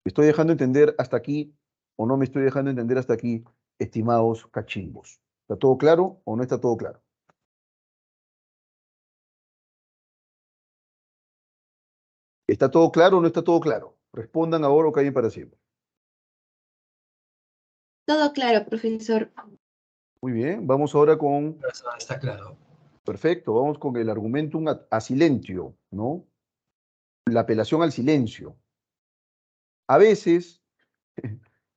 ¿Me estoy dejando entender hasta aquí o no me estoy dejando entender hasta aquí, estimados cachimbos? ¿Está todo claro o no está todo claro? ¿Está todo claro o no está todo claro? Respondan ahora o callen para siempre. Todo claro, profesor. Muy bien, vamos ahora con, Eso está claro. perfecto, vamos con el argumentum a silentio, ¿no? La apelación al silencio. A veces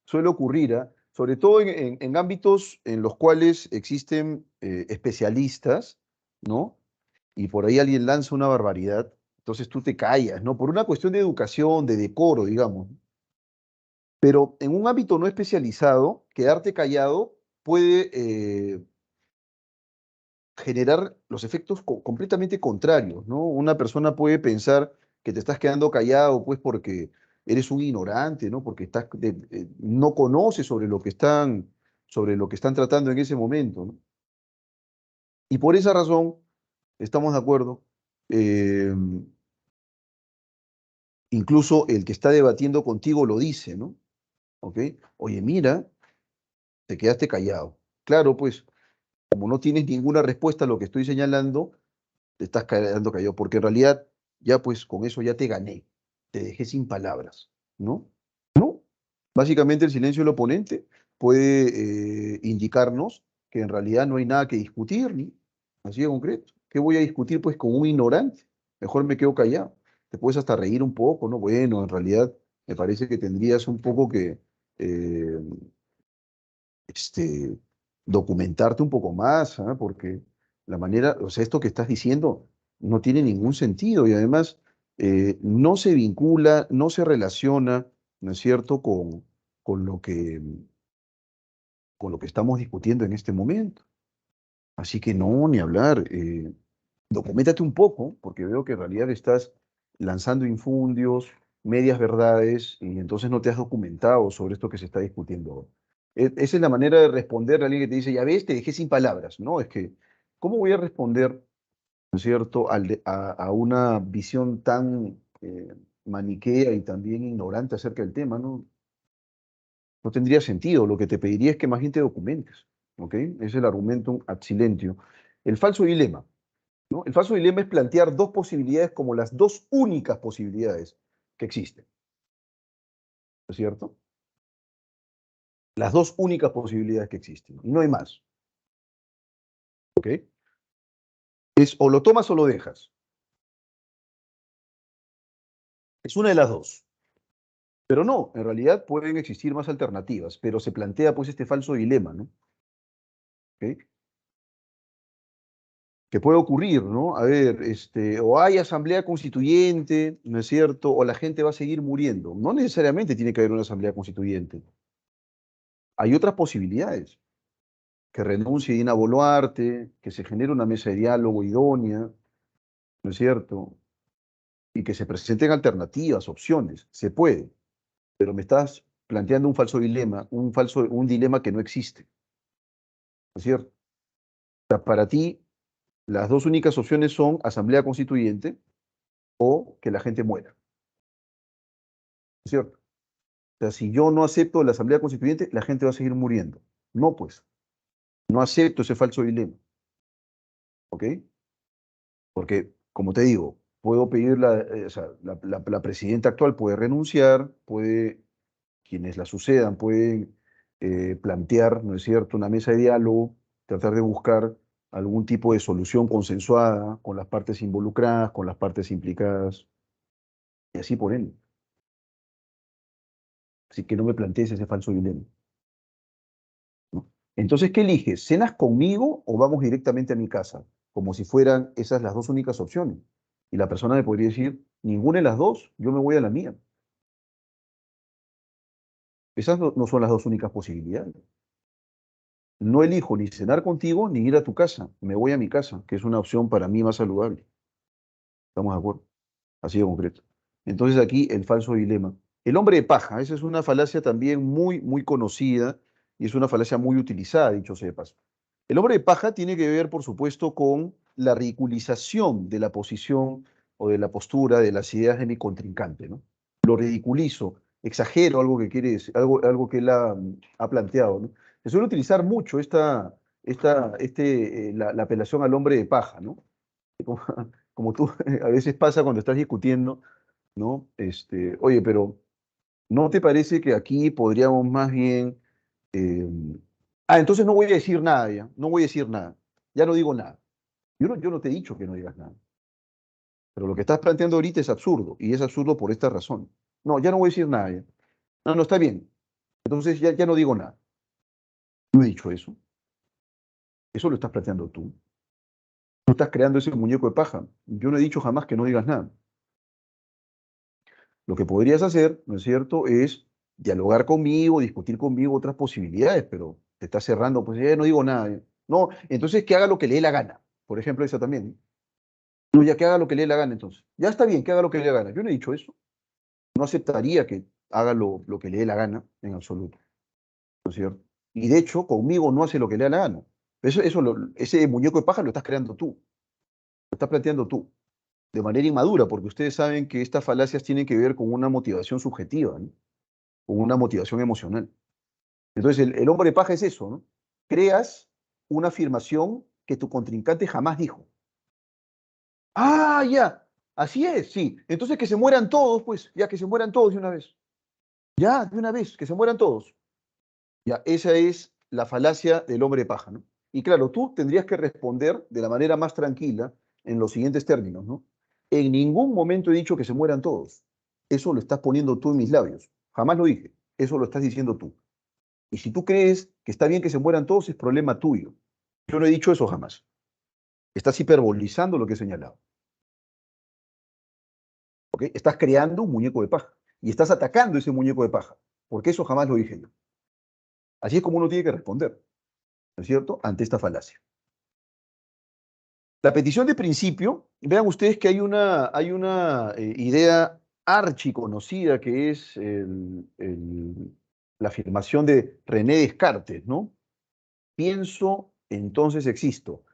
suele ocurrir, sobre todo en ámbitos en los cuales existen especialistas, ¿no? y por ahí alguien lanza una barbaridad, entonces tú te callas, ¿no? Por una cuestión de educación, de decoro, digamos. Pero en un ámbito no especializado, quedarte callado puede generar los efectos completamente contrarios, ¿no? Una persona puede pensar que te estás quedando callado, pues porque eres un ignorante, ¿no? Porque no conoces sobre lo que están tratando en ese momento, ¿no? Y por esa razón, estamos de acuerdo, eh, incluso el que está debatiendo contigo lo dice, ¿no? ¿Ok? Oye, mira, te quedaste callado. Claro, pues, como no tienes ninguna respuesta a lo que estoy señalando, te estás quedando callado, porque en realidad ya pues con eso ya te gané, te dejé sin palabras, ¿no? ¿No? Básicamente el silencio del oponente puede indicarnos que en realidad no hay nada que discutir, ¿no? Así de concreto. ¿Qué voy a discutir pues con un ignorante? Mejor me quedo callado. Te puedes hasta reír un poco, ¿no? Bueno, en realidad me parece que tendrías un poco que eh, este, documentarte un poco más, ¿ah? Porque la manera, o sea, esto que estás diciendo no tiene ningún sentido y además no se vincula, no se relaciona, ¿no es cierto?, con con lo que estamos discutiendo en este momento. Así que no, ni hablar. Documéntate un poco, porque veo que en realidad estás lanzando infundios, medias verdades, y entonces no te has documentado sobre esto que se está discutiendo ahora. Esa es la manera de responder a alguien que te dice, ya ves, te dejé sin palabras. No, es que, ¿cómo voy a responder, ¿no es cierto?, a una visión tan maniquea y también ignorante acerca del tema, ¿no? No tendría sentido. Lo que te pediría es que más bien te documentes, ¿ok? Es el argumentum ad silentio. El falso dilema, ¿no? El falso dilema es plantear dos posibilidades como las dos únicas posibilidades que existen, ¿no es cierto? Las dos únicas posibilidades que existen, y no hay más, ¿ok? Es o lo tomas o lo dejas. Es una de las dos. Pero no, en realidad pueden existir más alternativas, pero se plantea pues este falso dilema, ¿no? ¿Ok? Que puede ocurrir, ¿no? A ver, o hay asamblea constituyente, ¿no es cierto? O la gente va a seguir muriendo. No necesariamente tiene que haber una asamblea constituyente. Hay otras posibilidades. Que renuncie Dina Boluarte, que se genere una mesa de diálogo idónea, ¿no es cierto? Y que se presenten alternativas, opciones. Se puede, pero me estás planteando un falso dilema, un dilema que no existe, ¿no es cierto? O sea, para ti, las dos únicas opciones son asamblea constituyente o que la gente muera, ¿no es cierto? O sea, si yo no acepto la asamblea constituyente, la gente va a seguir muriendo. No, pues, no acepto ese falso dilema, ¿ok? Porque, como te digo, puedo pedir o sea, la presidenta actual puede renunciar, quienes la sucedan pueden plantear, ¿no es cierto?, una mesa de diálogo, tratar de buscar algún tipo de solución consensuada con las partes involucradas, con las partes implicadas, y así por ende. Así que no me plantees ese falso dilema, ¿no? Entonces, ¿qué eliges? ¿Cenas conmigo o vamos directamente a mi casa? Como si fueran esas las dos únicas opciones. Y la persona me podría decir, ninguna de las dos, yo me voy a la mía. Esas no son las dos únicas posibilidades. No elijo ni cenar contigo ni ir a tu casa. Me voy a mi casa, que es una opción para mí más saludable. ¿Estamos de acuerdo? Así de concreto. Entonces aquí el falso dilema. El hombre de paja, esa es una falacia también muy, muy conocida y es una falacia muy utilizada, dicho sea de paso. El hombre de paja tiene que ver, por supuesto, con la ridiculización de la posición o de la postura de las ideas de mi contrincante, ¿no? Lo ridiculizo, exagero algo que quiere decir, algo que él ha planteado, ¿no? Se suele utilizar mucho la apelación al hombre de paja, ¿no? Como, como tú a veces pasa cuando estás discutiendo, ¿no? Oye, pero ¿no te parece que aquí podríamos más bien... eh, entonces no voy a decir nada ya, no voy a decir nada, ya no digo nada. Yo no te he dicho que no digas nada, pero lo que estás planteando ahorita es absurdo, y es absurdo por esta razón. No, ya no voy a decir nada ya. No, no, está bien. Entonces ya no digo nada. No he dicho eso. Eso lo estás planteando tú. Tú estás creando ese muñeco de paja. Yo no he dicho jamás que no digas nada. Lo que podrías hacer, ¿no es cierto?, es dialogar conmigo, discutir conmigo otras posibilidades, pero te estás cerrando, pues no digo nada. No, entonces que haga lo que le dé la gana. Por ejemplo, esa también. No, ya que haga lo que le dé la gana, entonces. Ya está bien, que haga lo que le dé la gana. Yo no he dicho eso. No aceptaría que haga lo que le dé la gana en absoluto, ¿no es cierto? Y de hecho, conmigo no hace lo que le da la gana. Ese muñeco de paja lo estás creando tú, lo estás planteando tú, de manera inmadura, porque ustedes saben que estas falacias tienen que ver con una motivación subjetiva, ¿no? Con una motivación emocional. Entonces, el hombre de paja es eso, ¿no? Creas una afirmación que tu contrincante jamás dijo. Ah, ya, así es, sí. Entonces que se mueran todos, pues, ya que se mueran todos de una vez. Ya, de una vez, que se mueran todos. Ya, esa es la falacia del hombre de paja, ¿no? Y claro, tú tendrías que responder de la manera más tranquila en los siguientes términos, ¿no? En ningún momento he dicho que se mueran todos. Eso lo estás poniendo tú en mis labios. Jamás lo dije. Eso lo estás diciendo tú. Y si tú crees que está bien que se mueran todos, es problema tuyo. Yo no he dicho eso jamás. Estás hiperbolizando lo que he señalado. ¿Ok? Estás creando un muñeco de paja. Y estás atacando ese muñeco de paja. Porque eso jamás lo dije yo. Así es como uno tiene que responder, ¿no es cierto?, ante esta falacia. La petición de principio, vean ustedes que hay una idea archiconocida que es la afirmación de René Descartes, ¿no? Pienso, entonces existo.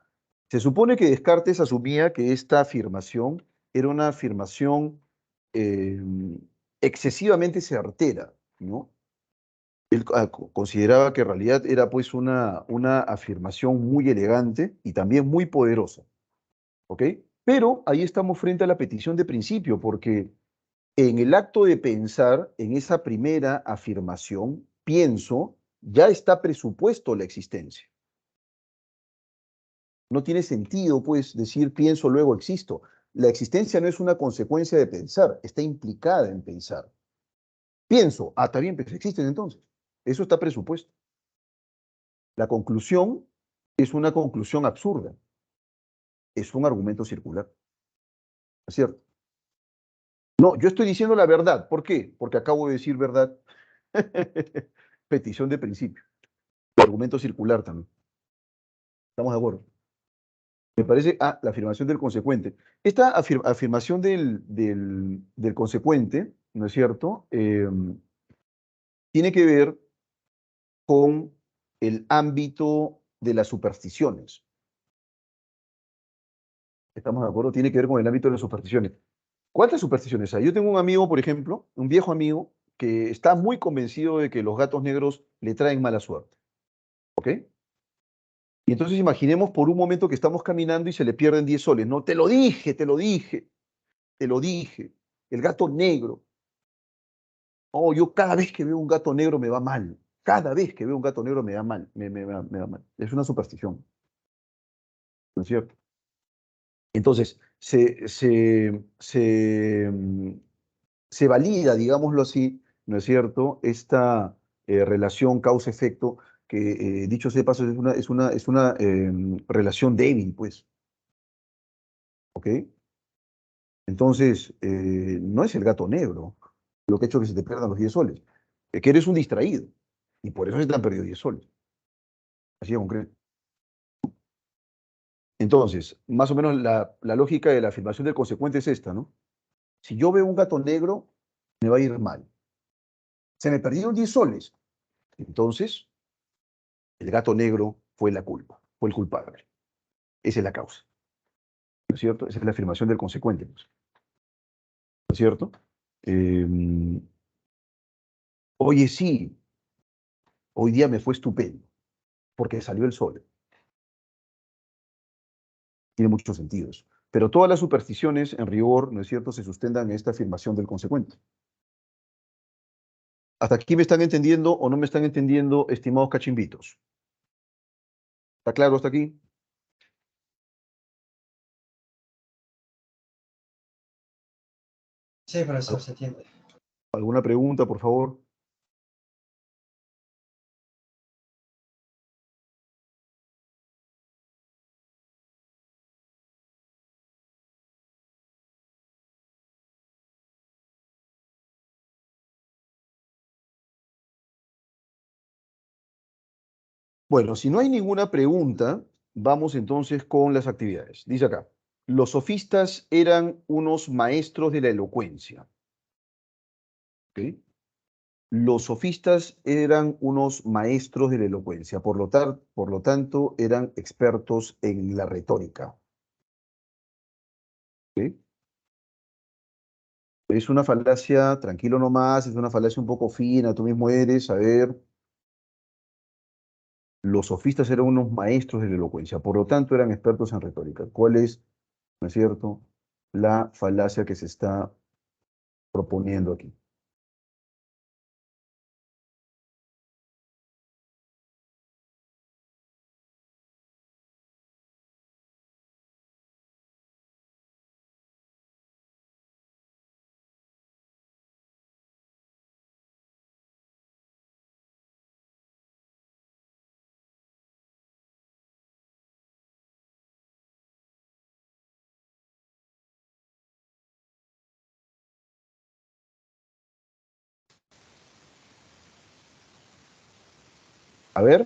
Se supone que Descartes asumía que esta afirmación era una afirmación eh, excesivamente certera, ¿no? Él consideraba que en realidad era pues una afirmación muy elegante y también muy poderosa, ¿ok? Pero ahí estamos frente a la petición de principio, porque en el acto de pensar, en esa primera afirmación, pienso, ya está presupuesto la existencia. No tiene sentido, pues, decir pienso, luego existo. La existencia no es una consecuencia de pensar, está implicada en pensar. Pienso, está bien, pues existen entonces. Eso está presupuesto. La conclusión es una conclusión absurda, es un argumento circular, ¿es cierto? No, yo estoy diciendo la verdad. ¿Por qué? Porque acabo de decir verdad. Petición de principio. Argumento circular también. ¿Estamos de acuerdo? Me parece, la afirmación del consecuente. Esta afirmación del consecuente, ¿no es cierto? Tiene que ver con el ámbito de las supersticiones. ¿Estamos de acuerdo? Tiene que ver con el ámbito de las supersticiones. ¿Cuántas supersticiones hay? Yo tengo un amigo, por ejemplo, un viejo amigo, que está muy convencido de que los gatos negros le traen mala suerte. ¿Ok? Y entonces imaginemos por un momento que estamos caminando y se le pierden 10 soles. No, te lo dije, te lo dije, te lo dije. El gato negro. Oh, yo cada vez que veo un gato negro me va mal. Cada vez que veo un gato negro me da mal, me va mal. Es una superstición, ¿no es cierto? Entonces, se valida, digámoslo así, ¿no es cierto?, esta relación causa-efecto, que dicho sea de paso, es una relación débil, pues, ¿ok? Entonces, no es el gato negro lo que ha hecho que se te pierdan los 10 soles, es que eres un distraído, y por eso se te han perdido 10 soles, así de concreto. Entonces, más o menos la lógica de la afirmación del consecuente es esta, ¿no? Si yo veo un gato negro, me va a ir mal. Se me perdieron 10 soles. Entonces, el gato negro fue la culpa, fue el culpable. Esa es la causa, ¿no es cierto? Esa es la afirmación del consecuente, pues, ¿no es cierto? Eh, Oye, sí, hoy día me fue estupendo, porque salió el sol. Tiene mucho sentido eso. Pero todas las supersticiones, en rigor, ¿no es cierto?, se sustentan en esta afirmación del consecuente. ¿Hasta aquí me están entendiendo o no me están entendiendo, estimados cachimbitos? ¿Está claro hasta aquí? Sí, profesor, se entiende. ¿Alguna pregunta, por favor? Bueno, si no hay ninguna pregunta, vamos entonces con las actividades. Dice acá, los sofistas eran unos maestros de la elocuencia. ¿Ok? Los sofistas eran unos maestros de la elocuencia, por lo tanto, eran expertos en la retórica. ¿Ok? Es una falacia, tranquilo nomás, es una falacia un poco fina, tú mismo eres, a ver. Los sofistas eran unos maestros de la elocuencia, por lo tanto eran expertos en retórica. ¿Cuál es, no es cierto, la falacia que se está proponiendo aquí? A ver,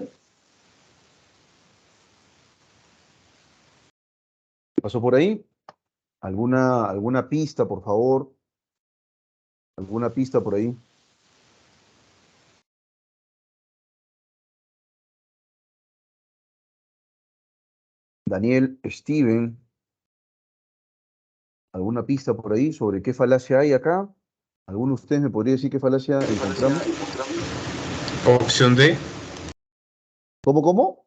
¿qué pasó por ahí? ¿Alguna pista, por favor? ¿Alguna pista por ahí? Daniel, Steven, ¿alguna pista por ahí sobre qué falacia hay acá? ¿Alguno de ustedes me podría decir qué falacia encontramos? Opción D. ¿Cómo?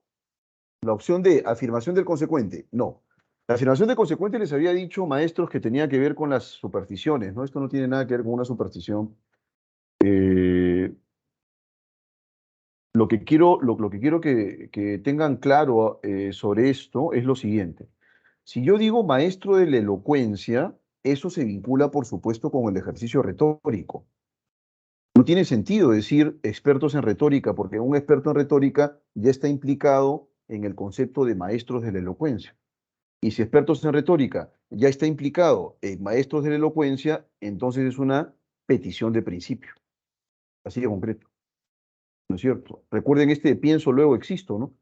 La opción D, afirmación del consecuente. No. La afirmación del consecuente les había dicho, maestros, que tenía que ver con las supersticiones, ¿no? Esto no tiene nada que ver con una superstición. Eh, lo que quiero que tengan claro sobre esto es lo siguiente. Si yo digo maestro de la elocuencia, eso se vincula, por supuesto, con el ejercicio retórico. No tiene sentido decir expertos en retórica, porque un experto en retórica ya está implicado en el concepto de maestros de la elocuencia. Y si expertos en retórica ya está implicado en maestros de la elocuencia, entonces es una petición de principio. Así de concreto. ¿No es cierto? Recuerden este de pienso, luego existo, ¿no?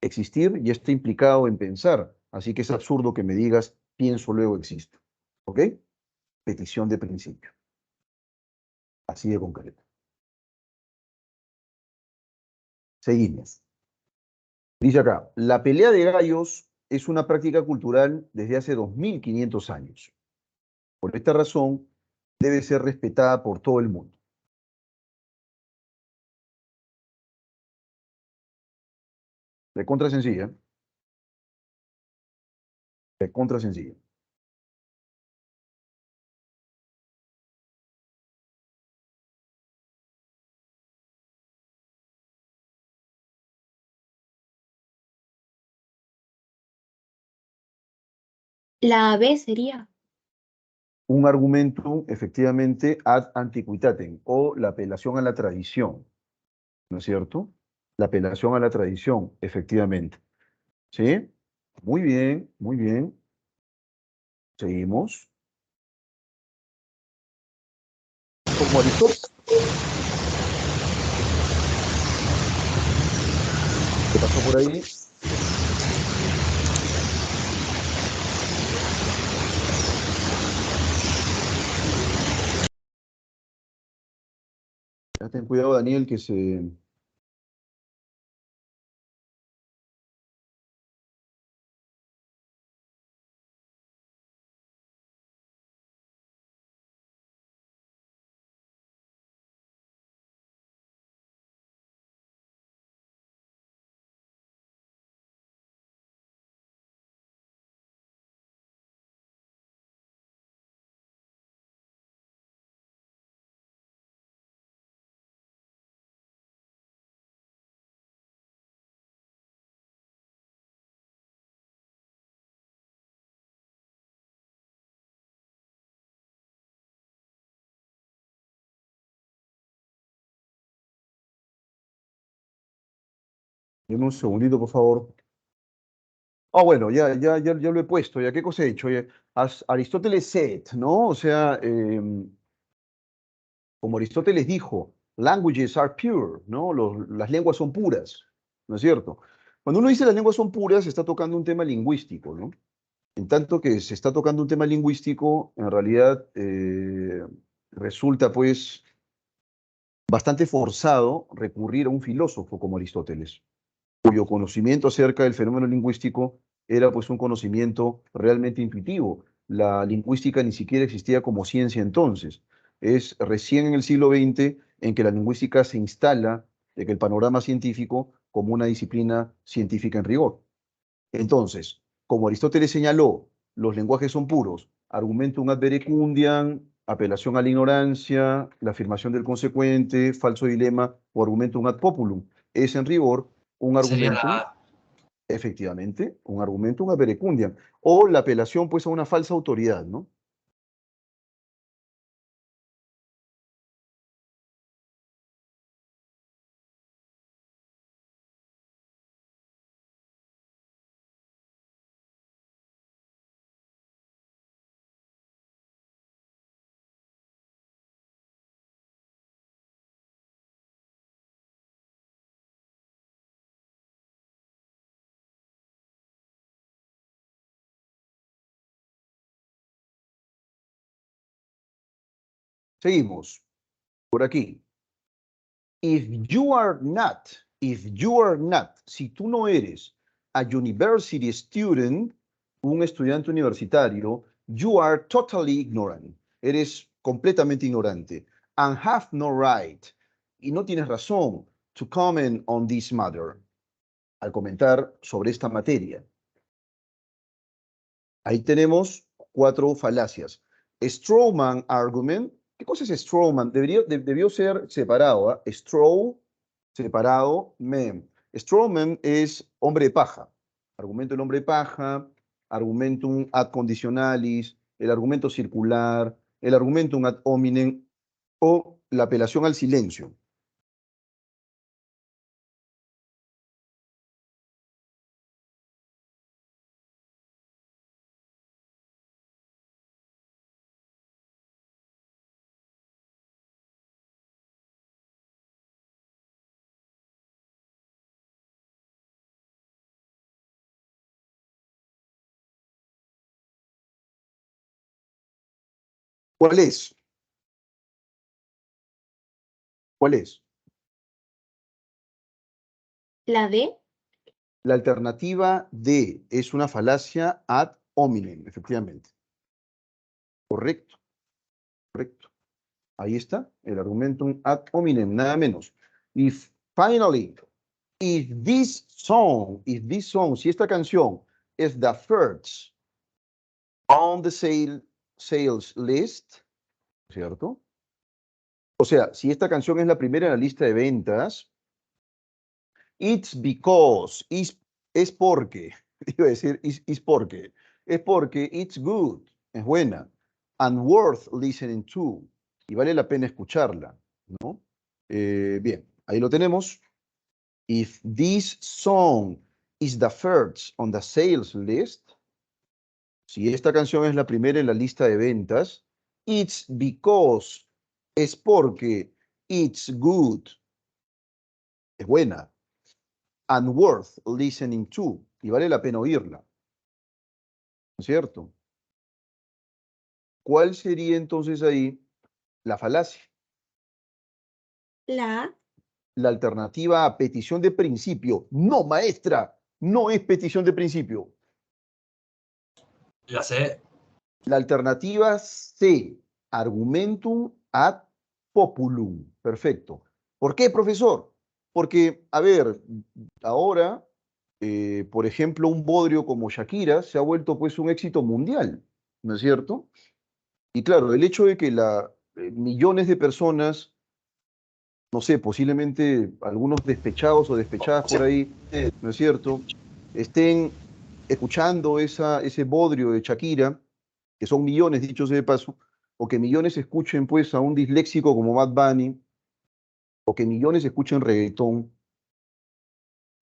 Existir ya está implicado en pensar, así que es absurdo que me digas pienso, luego existo. ¿Ok? Petición de principio. Así de concreto. Seguimos. Dice acá, la pelea de gallos es una práctica cultural desde hace 2500 años. Por esta razón, debe ser respetada por todo el mundo. Recontra sencilla. Recontra sencilla. La B sería. Un argumento, efectivamente, ad antiquitatem, o la apelación a la tradición, ¿no es cierto? La apelación a la tradición, efectivamente. ¿Sí? Muy bien, muy bien. Seguimos. Como Aristóteles. ¿Qué pasó por ahí? Ya ten cuidado, Daniel, que se... Deme un segundito, por favor. Ah, bueno, ya lo he puesto. ¿Ya qué cosa he hecho? Aristóteles said, ¿no? O sea, como Aristóteles dijo, languages are pure, ¿no? Las lenguas son puras. ¿no es cierto? Cuando uno dice las lenguas son puras, se está tocando un tema lingüístico, ¿no? En tanto que se está tocando un tema lingüístico, en realidad resulta pues bastante forzado recurrir a un filósofo como Aristóteles, cuyo conocimiento acerca del fenómeno lingüístico era pues un conocimiento realmente intuitivo. La lingüística ni siquiera existía como ciencia entonces. Es recién en el siglo XX en que la lingüística se instala en el panorama científico como una disciplina científica en rigor. Entonces, como Aristóteles señaló, los lenguajes son puros, argumentum ad verecundiam, apelación a la ignorancia, la afirmación del consecuente, falso dilema o argumentum ad populum. Es en rigor un Sería argumentum, la... efectivamente, un argumentum ad verecundiam, o la apelación pues a una falsa autoridad, ¿no? Seguimos por aquí. If you are not, si tú no eres a university student, un estudiante universitario, you are totally ignorant. Eres completamente ignorante. And have no right, y no tienes razón, to comment on this matter, al comentar sobre esta materia. Ahí tenemos 4 falacias. Strawman argument. ¿Qué cosa es strawman? Debió ser separado. Straw, separado, man. Strawman es hombre de paja. Argumento del hombre de paja, argumentum ad conditionalis, el argumento circular, el argumentum ad hominem o la apelación al silencio. ¿Cuál es? ¿Cuál es? La D. La alternativa D es una falacia ad hominem, efectivamente. Correcto, correcto. Ahí está, el argumentum ad hominem, nada menos. Y finally, if this song, si esta canción es the first on the sales list, ¿cierto? O sea, si esta canción es la primera en la lista de ventas, it's because, es porque, iba a decir, is porque, es porque it's good, es buena, and worth listening to, y vale la pena escucharla, ¿no? Bien, ahí lo tenemos. If this song is the first on the sales list, si esta canción es la primera en la lista de ventas, it's because, es porque, it's good, es buena, and worth listening to, y vale la pena oírla, ¿no es cierto? ¿Cuál sería entonces ahí la falacia? La A. La alternativa a petición de principio. No, maestra, no es petición de principio. La sé. La alternativa C, argumentum ad populum. Perfecto. ¿Por qué, profesor? Porque, a ver, ahora, por ejemplo, un bodrio como Shakira se ha vuelto pues un éxito mundial, ¿no es cierto? Y claro, el hecho de que millones de personas, no sé, posiblemente algunos despechados o despechadas por ahí, ¿no es cierto?, estén escuchando ese bodrio de Shakira, que son millones, dicho sea de paso, o que millones escuchen pues a un disléxico como Bad Bunny, o que millones escuchen reggaetón,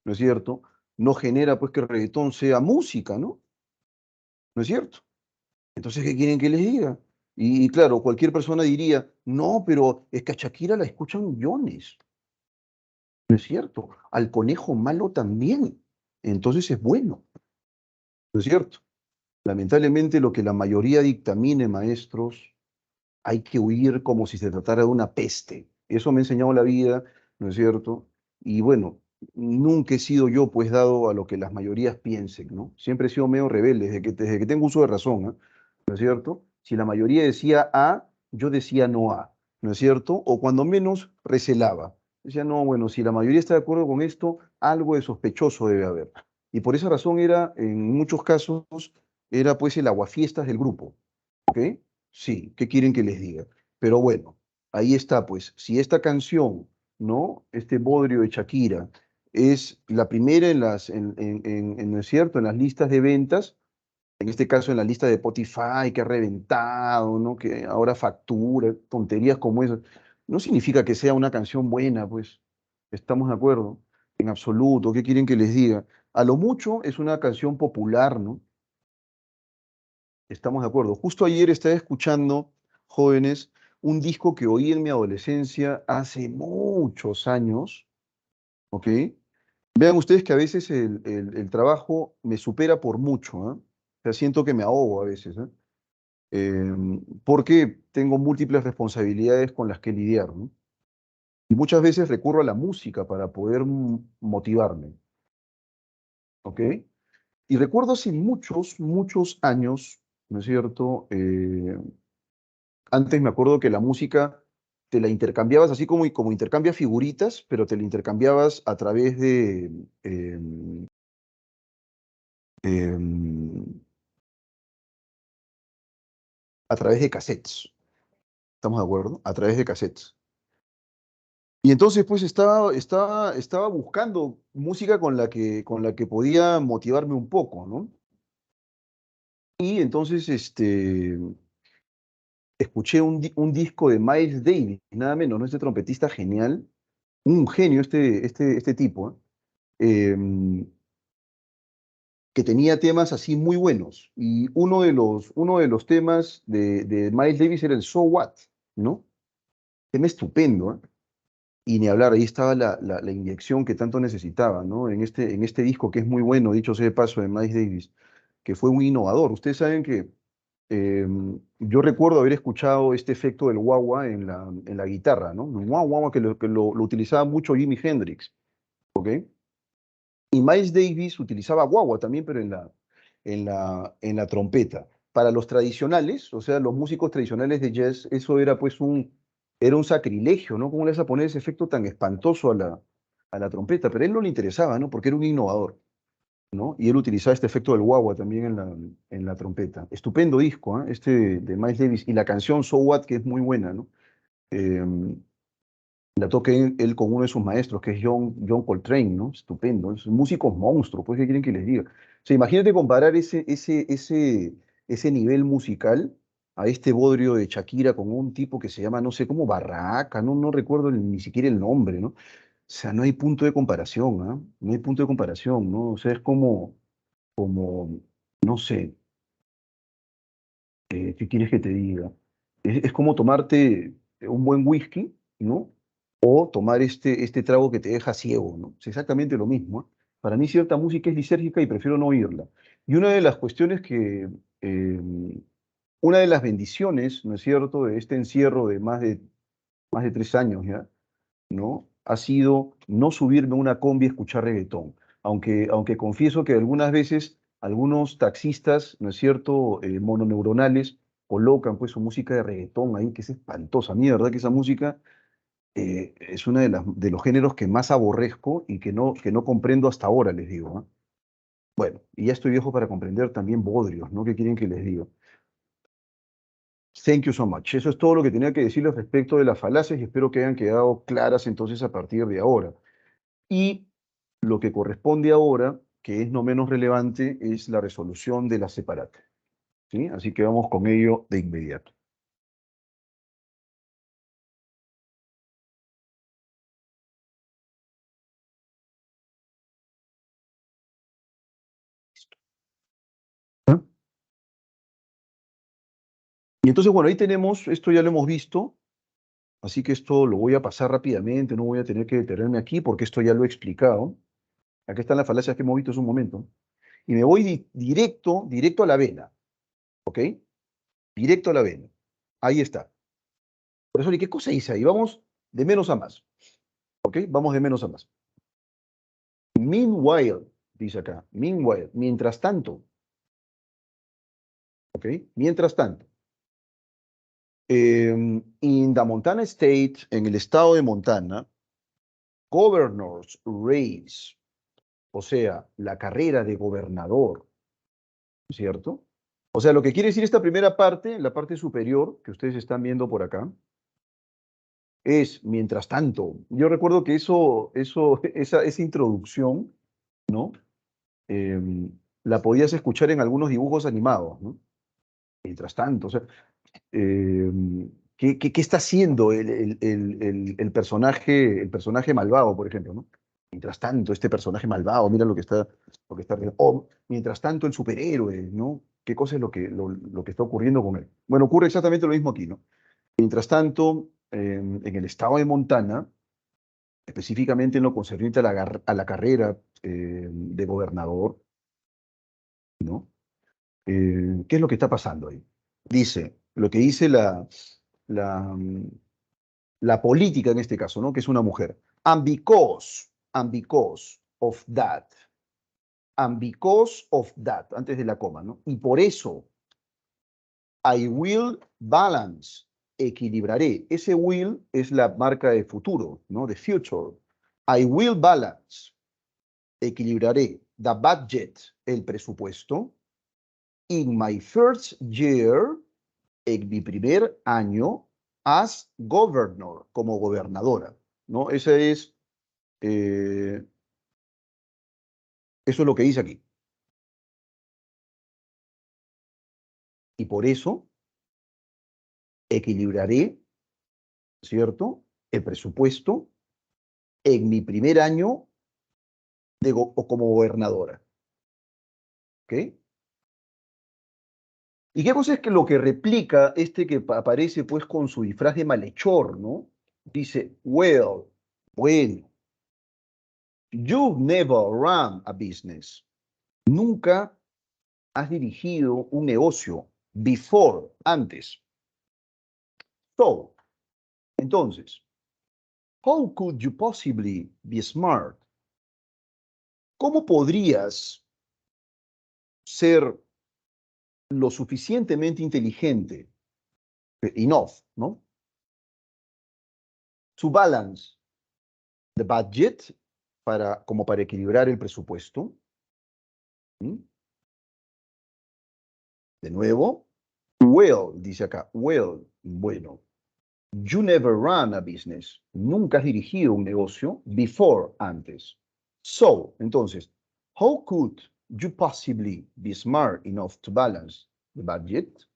¿no es cierto? No genera pues que el reggaetón sea música, ¿no? ¿No es cierto? Entonces, ¿qué quieren que les diga? Y claro, cualquier persona diría, no, pero es que a Shakira la escuchan millones, ¿no es cierto? Al conejo malo también. Entonces es bueno, ¿no es cierto? Lamentablemente lo que la mayoría dictamine, maestros, hay que huir como si se tratara de una peste. Eso me ha enseñado la vida, ¿no es cierto? Y bueno, nunca he sido yo pues dado a lo que las mayorías piensen, ¿no? Siempre he sido medio rebelde desde que tengo uso de razón, ¿eh? ¿No es cierto? Si la mayoría decía A, yo decía no A, ¿no es cierto? O cuando menos recelaba. Decía, no, bueno, si la mayoría está de acuerdo con esto, algo de sospechoso debe haber. Y por esa razón era, en muchos casos, era pues el aguafiestas del grupo, ¿ok? Sí, ¿qué quieren que les diga? Pero bueno, ahí está, pues, si esta canción, ¿no? Este bodrio de Shakira es la primera ¿no es cierto?, en las listas de ventas, en este caso en la lista de Spotify, que ha reventado, ¿no? Que ahora factura, tonterías como esas, no significa que sea una canción buena, pues, estamos de acuerdo, en absoluto, ¿qué quieren que les diga? A lo mucho es una canción popular, ¿no? Estamos de acuerdo. Justo ayer estaba escuchando, jóvenes, un disco que oí en mi adolescencia hace muchos años, ¿ok? Vean ustedes que a veces el trabajo me supera por mucho, ¿ah? O sea, siento que me ahogo a veces, ¿eh? Porque tengo múltiples responsabilidades con las que lidiar, ¿no? Y muchas veces recurro a la música para poder motivarme, ¿ok? Y recuerdo hace muchos, muchos años, ¿no es cierto? Antes me acuerdo que la música te la intercambiabas así como intercambias figuritas, pero te la intercambiabas a través em, em, a través de cassettes. ¿Estamos de acuerdo? A través de cassettes. Y entonces pues estaba buscando música con la que podía motivarme un poco, ¿no? Y entonces escuché un disco de Miles Davis, nada menos, ¿no? Este trompetista genial, un genio este tipo, ¿eh? Que tenía temas así muy buenos. Y uno de los temas de Miles Davis era el So What, ¿no? Tema estupendo, ¿eh? Y ni hablar, ahí estaba la inyección que tanto necesitaba, ¿no? En este disco que es muy bueno, dicho sea de paso, de Miles Davis, que fue un innovador. Ustedes saben que eh, yo recuerdo haber escuchado este efecto del guagua en la guitarra, ¿no? El guau, guau, que lo utilizaba mucho Jimi Hendrix, ¿ok? Y Miles Davis utilizaba guagua también, pero en la trompeta. Para los tradicionales, o sea, los músicos tradicionales de jazz, eso era pues era un sacrilegio, ¿no? ¿Cómo le vas a poner ese efecto tan espantoso a la trompeta? Pero a él no le interesaba, ¿no? Porque era un innovador, ¿no? Y él utilizaba este efecto del guagua también en la trompeta. Estupendo disco, ¿eh? Este de Miles Davis. Y la canción So What, que es muy buena, ¿no? Eh, la toca él con uno de sus maestros, que es John Coltrane, ¿no? Estupendo, es un músico monstruo, pues, ¿qué quieren que les diga? O sea, imagínate comparar ese nivel musical a este bodrio de Shakira con un tipo que se llama, no sé, como Barraca, no recuerdo ni siquiera el nombre, ¿no? O sea, no hay punto de comparación, ¿ah? No hay punto de comparación, ¿no? O sea, es como, no sé, ¿qué quieres que te diga? Es como tomarte un buen whisky, ¿no? O tomar este trago que te deja ciego, ¿no? Es exactamente lo mismo, ¿eh? Para mí cierta música es lisérgica y prefiero no oírla. Y una de las cuestiones eh, una de las bendiciones, ¿no es cierto?, de este encierro de más de 3 años ya, ¿no? Ha sido no subirme a una combi a escuchar reggaetón. Aunque confieso que algunas veces algunos taxistas, ¿no es cierto?, mononeuronales, colocan pues su música de reggaetón ahí, que es espantosa. A mí, de verdad que esa música es uno de los géneros que más aborrezco y que no comprendo hasta ahora, les digo, ¿ah? Bueno, y ya estoy viejo para comprender también bodrios, ¿no? ¿Qué quieren que les diga? Thank you so much. Eso es todo lo que tenía que decirles respecto de las falacias y espero que hayan quedado claras entonces a partir de ahora. Y lo que corresponde ahora, que es no menos relevante, es la resolución de la separata, ¿sí? Así que vamos con ello de inmediato. ¿Ah? Y entonces, bueno, ahí tenemos, esto ya lo hemos visto, Así que esto lo voy a pasar rápidamente, no voy a tener que detenerme aquí porque esto ya lo he explicado. Aquí están las falacias que hemos visto hace un momento. Y me voy directo a la vena, ¿ok? Directo a la vena. Ahí está. Profesor, ¿y qué cosa hice ahí? Vamos de menos a más, ¿ok? Vamos de menos a más. Meanwhile, dice acá, meanwhile, mientras tanto, ¿ok? Mientras tanto. In the Montana State, en el estado de Montana, governor's race, o sea, la carrera de gobernador, ¿cierto? O sea, lo que quiere decir esta primera parte, la parte superior, que ustedes están viendo por acá, es mientras tanto. Yo recuerdo que esa introducción, ¿no? La podías escuchar en algunos dibujos animados, ¿no? Mientras tanto, o sea, ¿qué está haciendo el personaje malvado, por ejemplo, ¿no? Mientras tanto, este personaje malvado, mira lo que está haciendo. O, mientras tanto, el superhéroe, ¿no? ¿Qué cosa es lo que está ocurriendo con él? Bueno, ocurre exactamente lo mismo aquí, ¿no? Mientras tanto, en el estado de Montana, específicamente en lo concerniente a la carrera de gobernador, ¿no? ¿Qué es lo que está pasando ahí? Dice, lo que dice la, la política en este caso, ¿no? Que es una mujer. And because of that, antes de la coma, ¿no? Y por eso, I will balance, equilibraré. Ese will es la marca de futuro, ¿no? De future. I will balance, equilibraré, the budget, el presupuesto, in my first year, en mi primer año, as governor, como gobernadora, ¿no? Eh, eso es lo que dice aquí. Y por eso equilibraré, ¿cierto?, el presupuesto en mi primer año o como gobernadora. ¿Ok? ¿Y qué cosa es que lo que replica este que aparece pues con su disfraz de malhechor, ¿no? Dice, well, bueno, you've never run a business. Nunca has dirigido un negocio before, antes. So, entonces, how could you possibly be smart? ¿Cómo podrías ser lo suficientemente inteligente, enough, ¿no? To balance the budget, como para equilibrar el presupuesto. ¿Mm? De nuevo, well, dice acá, well, bueno. You never run a business. Nunca has dirigido un negocio before, antes. So, entonces, how could you possibly be smart enough to balance the budget?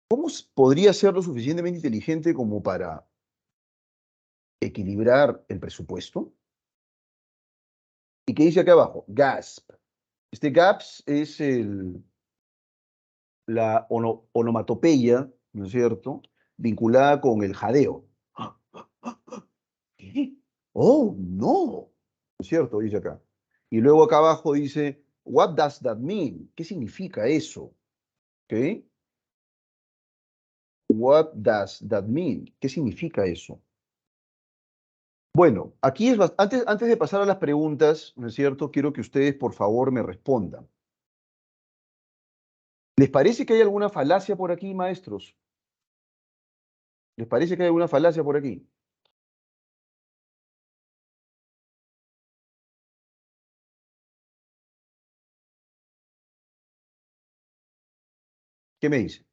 ¿Cómo podría ser lo suficientemente inteligente como para equilibrar el presupuesto? ¿Y qué dice acá abajo? Gasp. Este GAPS es la onomatopeya, ¿no es cierto?, vinculada con el jadeo. ¿Qué? Oh, no. ¿No es cierto? Dice acá. Y luego acá abajo dice, what does that mean? ¿Qué significa eso? ¿Ok? What does that mean? ¿Qué significa eso? Bueno, aquí antes de pasar a las preguntas, ¿no es cierto? Quiero que ustedes, por favor, me respondan. ¿Les parece que hay alguna falacia por aquí, maestros? ¿Les parece que hay alguna falacia por aquí? ¿Qué me dice?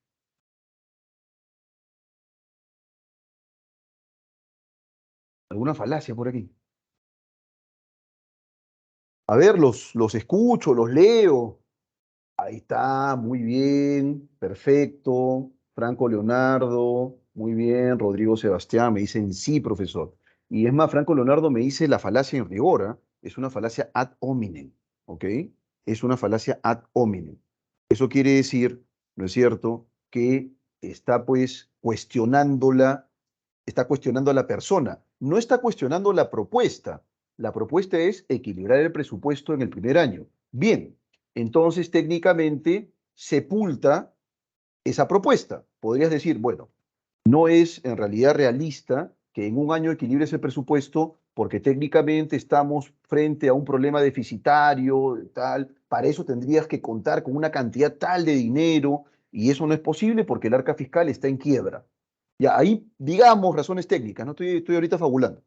¿Alguna falacia por aquí? A ver, los escucho, los leo. Ahí está, muy bien, perfecto. Franco Leonardo, muy bien. Rodrigo Sebastián, me dicen sí, profesor. Y es más, Franco Leonardo me dice la falacia en rigor, ¿ah? Es una falacia ad hominem, ¿ok? Es una falacia ad hominem. Eso quiere decir, ¿no es cierto?, que está pues cuestionándola, está cuestionando a la persona, no está cuestionando la propuesta. La propuesta es equilibrar el presupuesto en el primer año. Bien, entonces técnicamente sepulta esa propuesta. Podrías decir, bueno, no es en realidad realista que en un año equilibres el presupuesto porque técnicamente estamos frente a un problema deficitario, tal. Para eso tendrías que contar con una cantidad tal de dinero y eso no es posible porque el arca fiscal está en quiebra. Ya, ahí digamos razones técnicas, no estoy ahorita fabulando.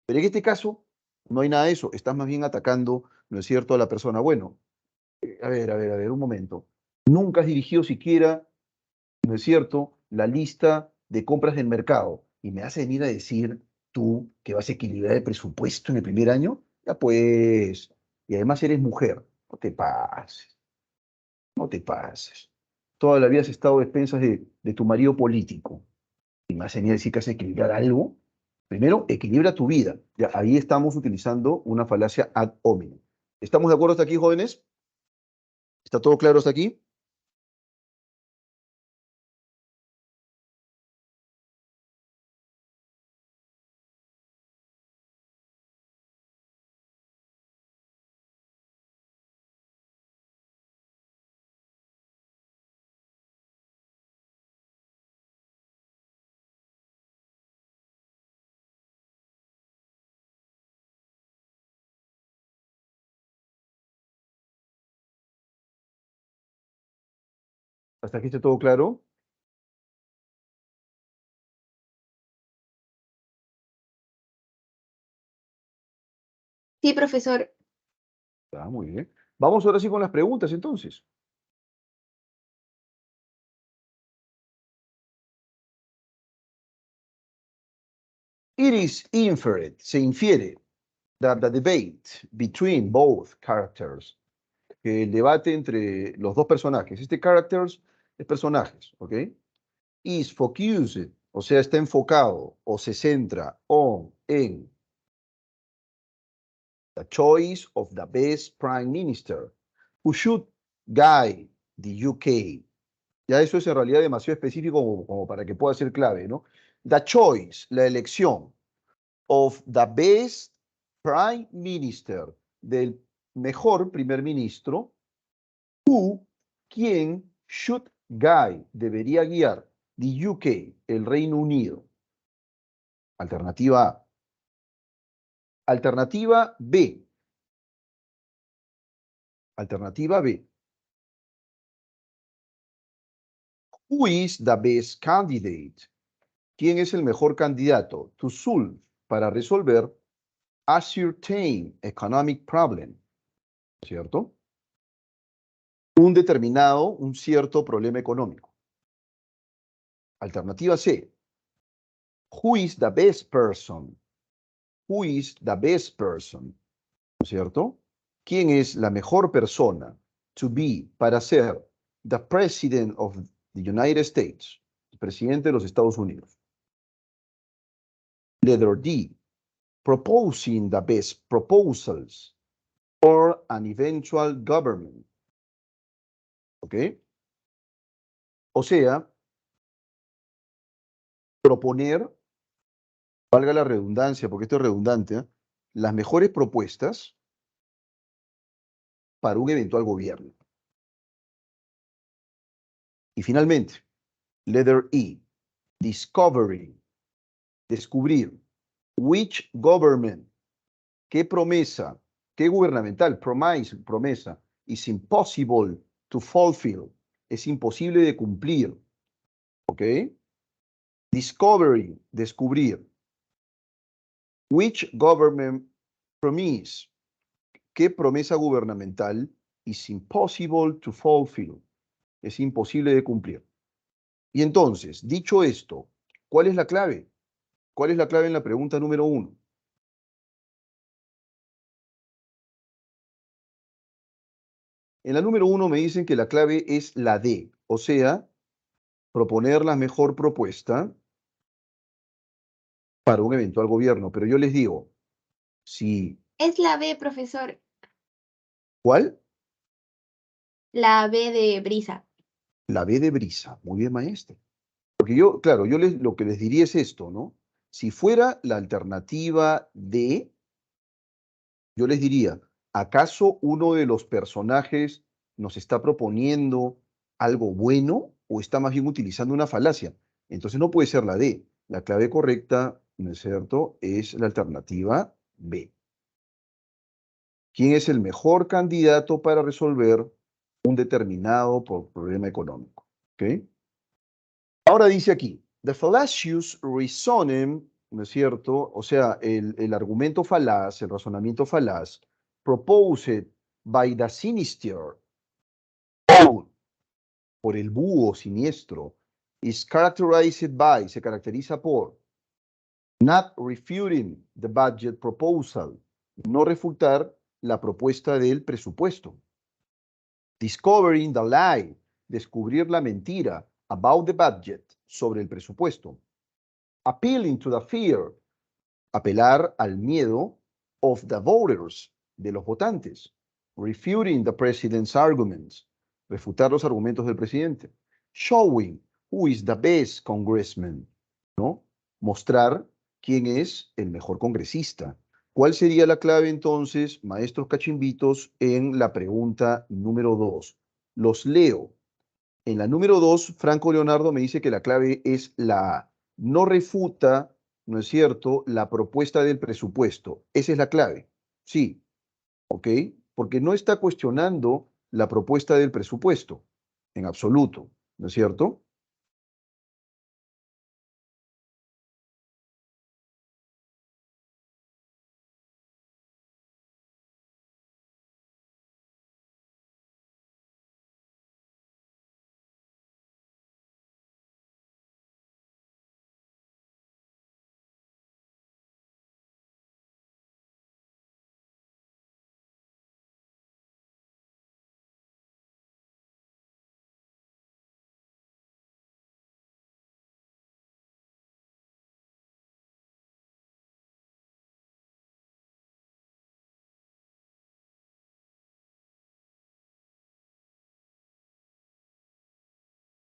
Pero en este caso no hay nada de eso, estás más bien atacando, ¿no es cierto?, a la persona. Bueno, a ver, un momento. Nunca has dirigido siquiera, ¿no es cierto?, la lista de compras del mercado. Y me vas a venir a decir tú que vas a equilibrar el presupuesto en el primer año. Ya pues, y además eres mujer. No te pases, no te pases. Toda la vida has estado a expensas de tu marido político. Y me vas a venir a decir que has a equilibrar algo. Primero, equilibra tu vida. Ya, ahí estamos utilizando una falacia ad hominem. ¿Estamos de acuerdo hasta aquí, jóvenes? ¿Está todo claro hasta aquí? ¿Hasta aquí está todo claro? Sí, profesor. Está muy bien. Vamos ahora sí con las preguntas, entonces. It is inferred, se infiere, that the debate between both characters, que el debate entre los dos personajes, este characters es personajes, ¿ok? Is focused, o sea, está enfocado o se centra en the choice of the best prime minister who should guide the UK. Ya eso es en realidad demasiado específico como para que pueda ser clave, ¿no? The choice, la elección of the best prime minister, del mejor primer ministro, who, quien, should guide, debería guiar, the UK, el Reino Unido. Alternativa A. Alternativa B. Alternativa B. Who is the best candidate? ¿Quién es el mejor candidato? To solve, para resolver, ascertain economic problem, ¿cierto? Un determinado, un cierto problema económico. Alternativa C. Who is the best person? Who is the best person? ¿Cierto? ¿Quién es la mejor persona? To be, para ser, the president of the United States, el presidente de los Estados Unidos. Letter D. Proposing the best proposals for an eventual government. ¿Ok? O sea, proponer, valga la redundancia, porque esto es redundante, ¿eh? Las mejores propuestas para un eventual gobierno. Y finalmente, letter E, discovering, descubrir, which government, qué promesa, qué gubernamental, promise, promesa, is impossible to fulfill, es imposible de cumplir, ¿ok? Discovering, descubrir, which government promise, qué promesa gubernamental is impossible to fulfill, es imposible de cumplir. Y entonces, dicho esto, ¿cuál es la clave? ¿Cuál es la clave en la pregunta número 1? En la número 1 me dicen que la clave es la D, o sea, proponer la mejor propuesta para un eventual gobierno. Pero yo les digo, si... Es la B, profesor. ¿Cuál? La B de brisa. La B de brisa. Muy bien, maestro. Porque yo, claro, lo que les diría es esto, ¿no? Si fuera la alternativa D, yo les diría, ¿acaso uno de los personajes nos está proponiendo algo bueno o está más bien utilizando una falacia? Entonces no puede ser la D. La clave correcta, ¿no es cierto?, es la alternativa B. ¿Quién es el mejor candidato para resolver un determinado problema económico? ¿Ok? Ahora dice aquí, the fallacious reasoning, ¿no es cierto? O sea, el argumento falaz, el razonamiento falaz, proposed by the sinister owl, por el búho siniestro, is characterized by, se caracteriza por, not refuting the budget proposal, no refutar la propuesta del presupuesto. Discovering the lie, descubrir la mentira about the budget, sobre el presupuesto. Appealing to the fear, apelar al miedo of the voters, de los votantes. Refuting the president's arguments, refutar los argumentos del presidente. Showing who is the best congressman, ¿no? Mostrar quién es el mejor congresista. ¿Cuál sería la clave entonces, maestros cachimbitos, en la pregunta número 2? Los leo. En la número 2, Franco Leonardo me dice que la clave es la A. No refuta, ¿no es cierto?, la propuesta del presupuesto. Esa es la clave. Sí, ¿ok? Porque no está cuestionando la propuesta del presupuesto, en absoluto, ¿no es cierto?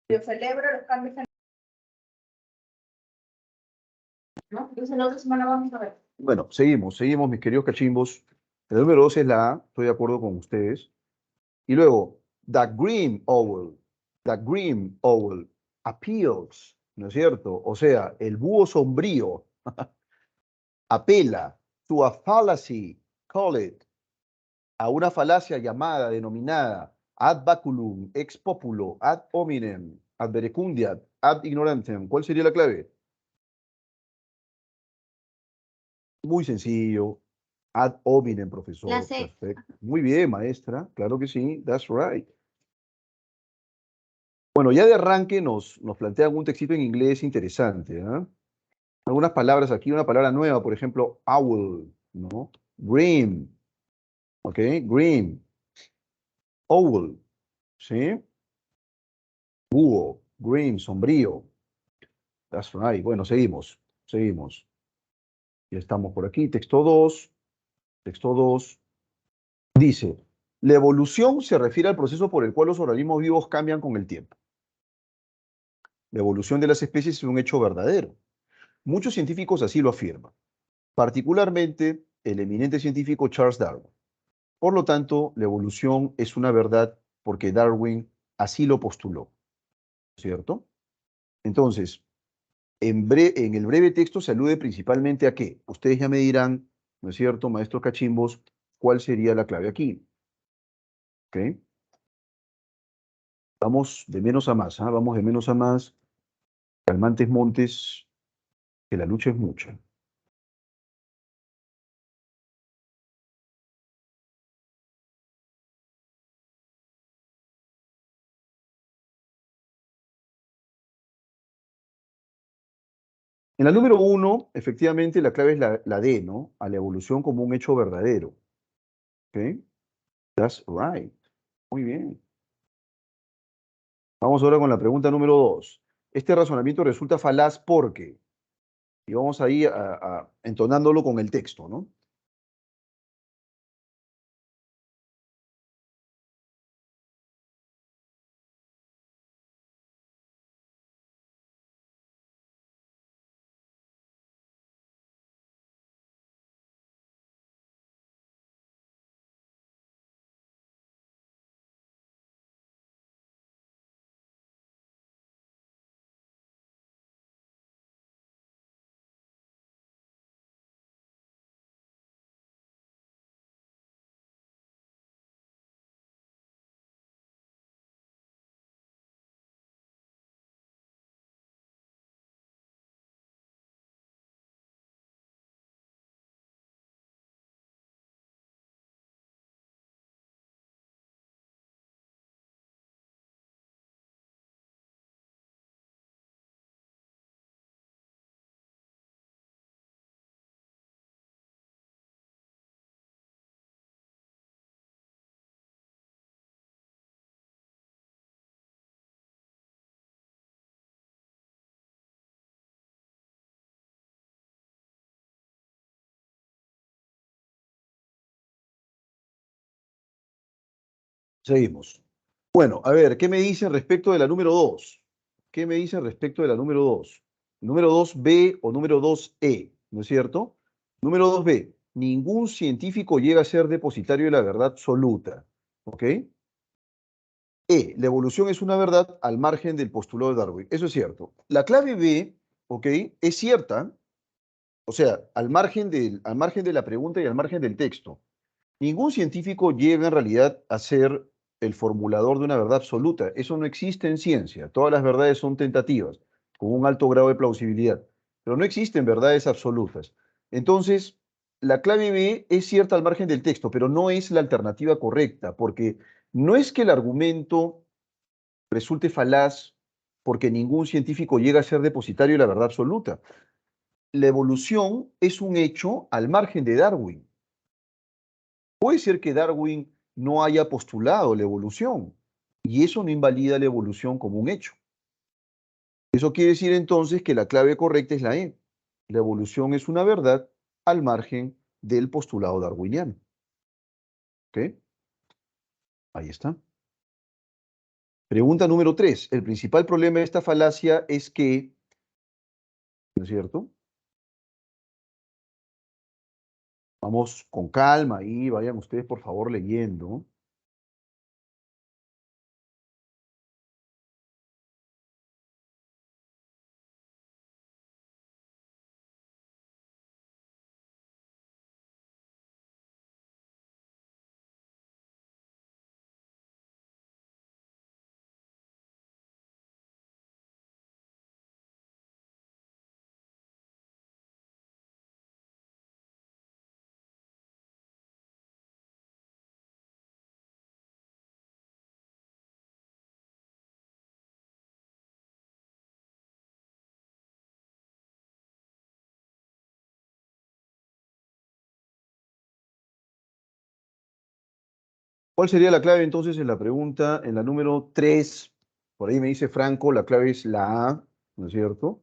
Yo celebro los cambios en... ¿no? Entonces la otra semana vamos a ver. Bueno, seguimos, mis queridos cachimbos. El número 2 es la A, estoy de acuerdo con ustedes. Y luego, the grim owl appeals, ¿no es cierto? O sea, el búho sombrío apela to a fallacy, call it, a una falacia llamada, denominada, ad baculum, ex populo, ad hominem, ad verecundiat, ad ignorantem. ¿Cuál sería la clave? Muy sencillo. Ad hominem, profesor. La C. Perfecto. Muy bien, maestra. Claro que sí. That's right. Bueno, ya de arranque nos plantean un textito en inglés interesante, ¿eh? Algunas palabras aquí, una palabra nueva, por ejemplo, owl, ¿no? Grim, ¿ok? Grim. Owl, ¿sí? Búho, grim, sombrío. That's right. Bueno, seguimos. Ya estamos por aquí. Texto 2. Texto 2. Dice, la evolución se refiere al proceso por el cual los organismos vivos cambian con el tiempo. La evolución de las especies es un hecho verdadero. Muchos científicos así lo afirman, particularmente el eminente científico Charles Darwin. Por lo tanto, la evolución es una verdad porque Darwin así lo postuló, ¿cierto? Entonces, en el breve texto se alude principalmente a qué. Ustedes ya me dirán, ¿no es cierto, maestros cachimbos, cuál sería la clave aquí? ¿Ok? Vamos de menos a más, ¿ah? Vamos de menos a más. Calmantes montes, que la lucha es mucha. En la número 1, efectivamente, la clave es la D, ¿no? A la evolución como un hecho verdadero. ¿Ok? That's right. Muy bien. Vamos ahora con la pregunta número 2. Este razonamiento resulta falaz porque, y vamos ahí entonándolo con el texto, ¿no? Seguimos. Bueno, a ver, ¿qué me dicen respecto de la número 2? ¿Qué me dicen respecto de la número 2? Número 2B o número 2E, ¿no es cierto? Número 2B, ningún científico llega a ser depositario de la verdad absoluta, ¿ok? La evolución es una verdad al margen del postulado de Darwin. Eso es cierto. La clave B, ¿ok? Es cierta, o sea, al margen de la pregunta y al margen del texto. Ningún científico llega en realidad a ser el formulador de una verdad absoluta. Eso no existe en ciencia. Todas las verdades son tentativas, con un alto grado de plausibilidad. Pero no existen verdades absolutas. Entonces, la clave B es cierta al margen del texto, pero no es la alternativa correcta, porque no es que el argumento resulte falaz porque ningún científico llega a ser depositario de la verdad absoluta. La evolución es un hecho al margen de Darwin. Puede ser que Darwin no haya postulado la evolución y eso no invalida la evolución como un hecho. Eso quiere decir entonces que la clave correcta es la E. La evolución es una verdad al margen del postulado darwiniano. ¿Ok? Ahí está. Pregunta número 3. El principal problema de esta falacia es que, ¿no es cierto? Vamos con calma y vayan ustedes por favor leyendo. ¿Cuál sería la clave entonces en la pregunta, en la número 3? Por ahí me dice Franco, la clave es la A, ¿no es cierto?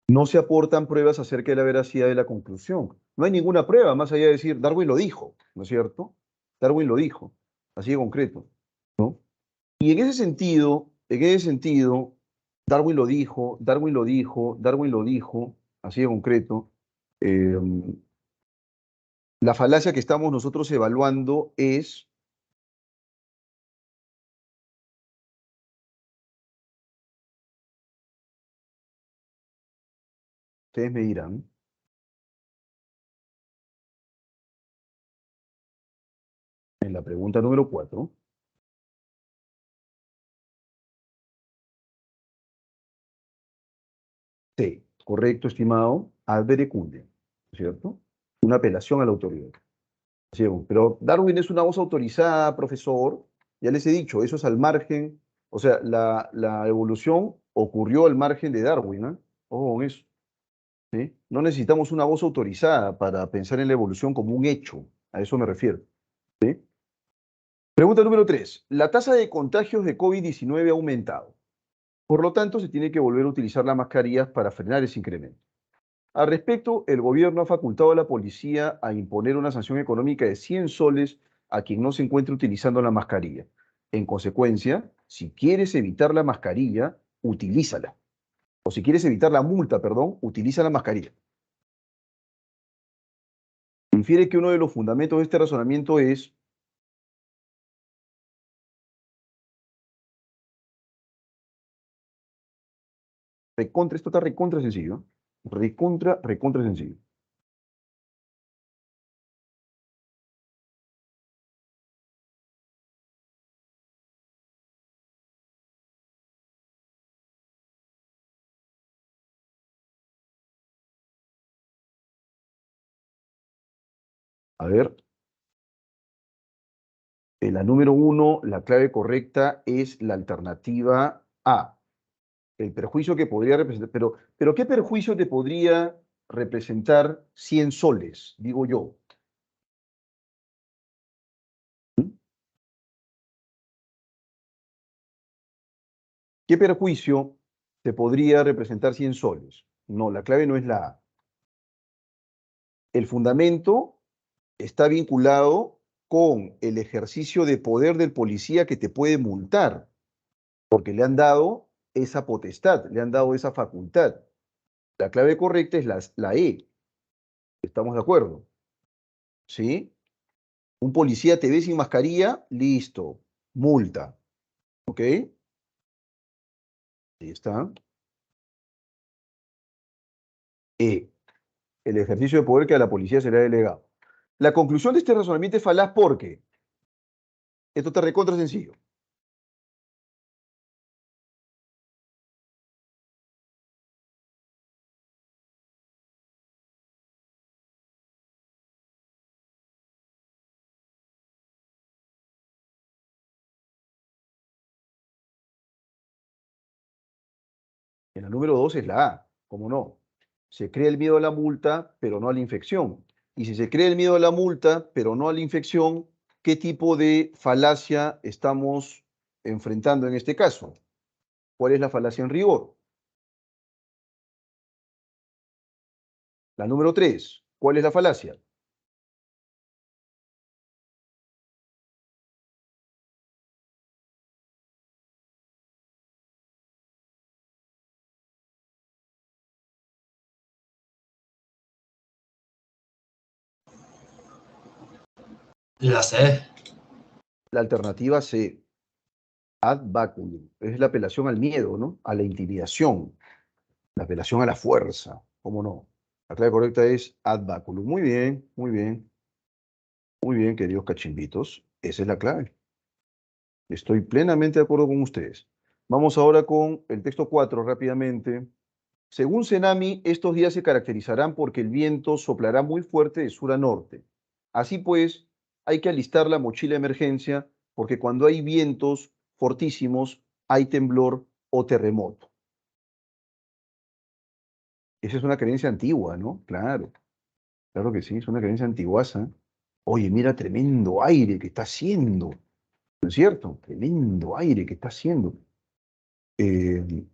No se aportan pruebas acerca de la veracidad de la conclusión. No hay ninguna prueba, más allá de decir, Darwin lo dijo, ¿no es cierto? Darwin lo dijo, así de concreto, ¿no? Y en ese sentido, Darwin lo dijo, Darwin lo dijo, Darwin lo dijo, así de concreto. eh, la falacia que estamos nosotros evaluando es, ustedes me dirán, en la pregunta número 4. Sí, correcto, estimado, ad verecundiam, ¿cierto? Una apelación a la autoridad. Sí, pero Darwin es una voz autorizada, profesor, ya les he dicho, eso es al margen, o sea, la evolución ocurrió al margen de Darwin, ¿no? Ojo con eso, ¿sí? No necesitamos una voz autorizada para pensar en la evolución como un hecho, a eso me refiero, ¿sí? Pregunta número 3. La tasa de contagios de COVID-19 ha aumentado. Por lo tanto, se tiene que volver a utilizar las mascarillas para frenar ese incremento. Al respecto, el gobierno ha facultado a la policía a imponer una sanción económica de 100 soles a quien no se encuentre utilizando la mascarilla. En consecuencia, si quieres evitar la mascarilla, utilízala. O si quieres evitar la multa, perdón, utiliza la mascarilla. Infiere que uno de los fundamentos de este razonamiento es recontra, esto está recontra sencillo, ¿eh? Recontra sencillo. A ver, en la número 1, la clave correcta es la alternativa A. El perjuicio que podría representar, pero ¿qué perjuicio te podría representar 100 soles, digo yo? ¿Qué perjuicio te podría representar 100 soles? No, la clave no es la A. El fundamento está vinculado con el ejercicio de poder del policía que te puede multar, porque le han dado esa potestad, le han dado esa facultad. La clave correcta es la E. ¿Estamos de acuerdo? ¿Sí? Un policía te ve sin mascarilla, listo, multa. ¿Ok? Ahí está. E. El ejercicio de poder que a la policía se le ha delegado. La conclusión de este razonamiento es falaz porque esto te recontra sencillo. En la número 2 es la A, ¿cómo no? Se crea el miedo a la multa, pero no a la infección. Y si se crea el miedo a la multa, pero no a la infección, ¿qué tipo de falacia estamos enfrentando en este caso? ¿Cuál es la falacia en rigor? La número 3, ¿cuál es la falacia? La sé. La alternativa C, ad baculum. Es la apelación al miedo, ¿no? A la intimidación, la apelación a la fuerza, ¿cómo no? La clave correcta es ad baculum. Muy bien, muy bien, muy bien, queridos cachimbitos. Esa es la clave. Estoy plenamente de acuerdo con ustedes. Vamos ahora con el texto 4 rápidamente. Según Cenami, estos días se caracterizarán porque el viento soplará muy fuerte de sur a norte. Así pues, hay que alistar la mochila de emergencia porque cuando hay vientos fortísimos, hay temblor o terremoto. Esa es una creencia antigua, ¿no? Claro, claro que sí, es una creencia antiguaza. Oye, mira, tremendo aire que está haciendo, ¿no es cierto? Tremendo aire que está haciendo. Eh,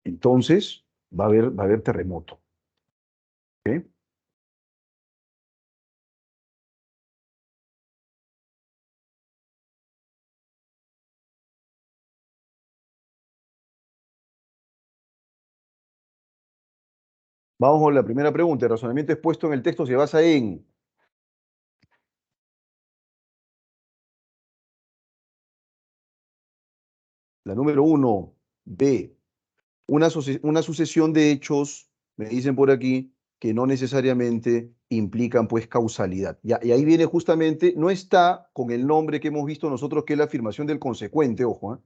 entonces, va a haber terremoto. ¿Ok? Vamos con la primera pregunta. El razonamiento expuesto en el texto se basa en la número 1, B, una sucesión de hechos, me dicen por aquí, que no necesariamente implican pues causalidad. Y ahí viene justamente, no está con el nombre que hemos visto nosotros, que es la afirmación del consecuente, ojo, ¿eh?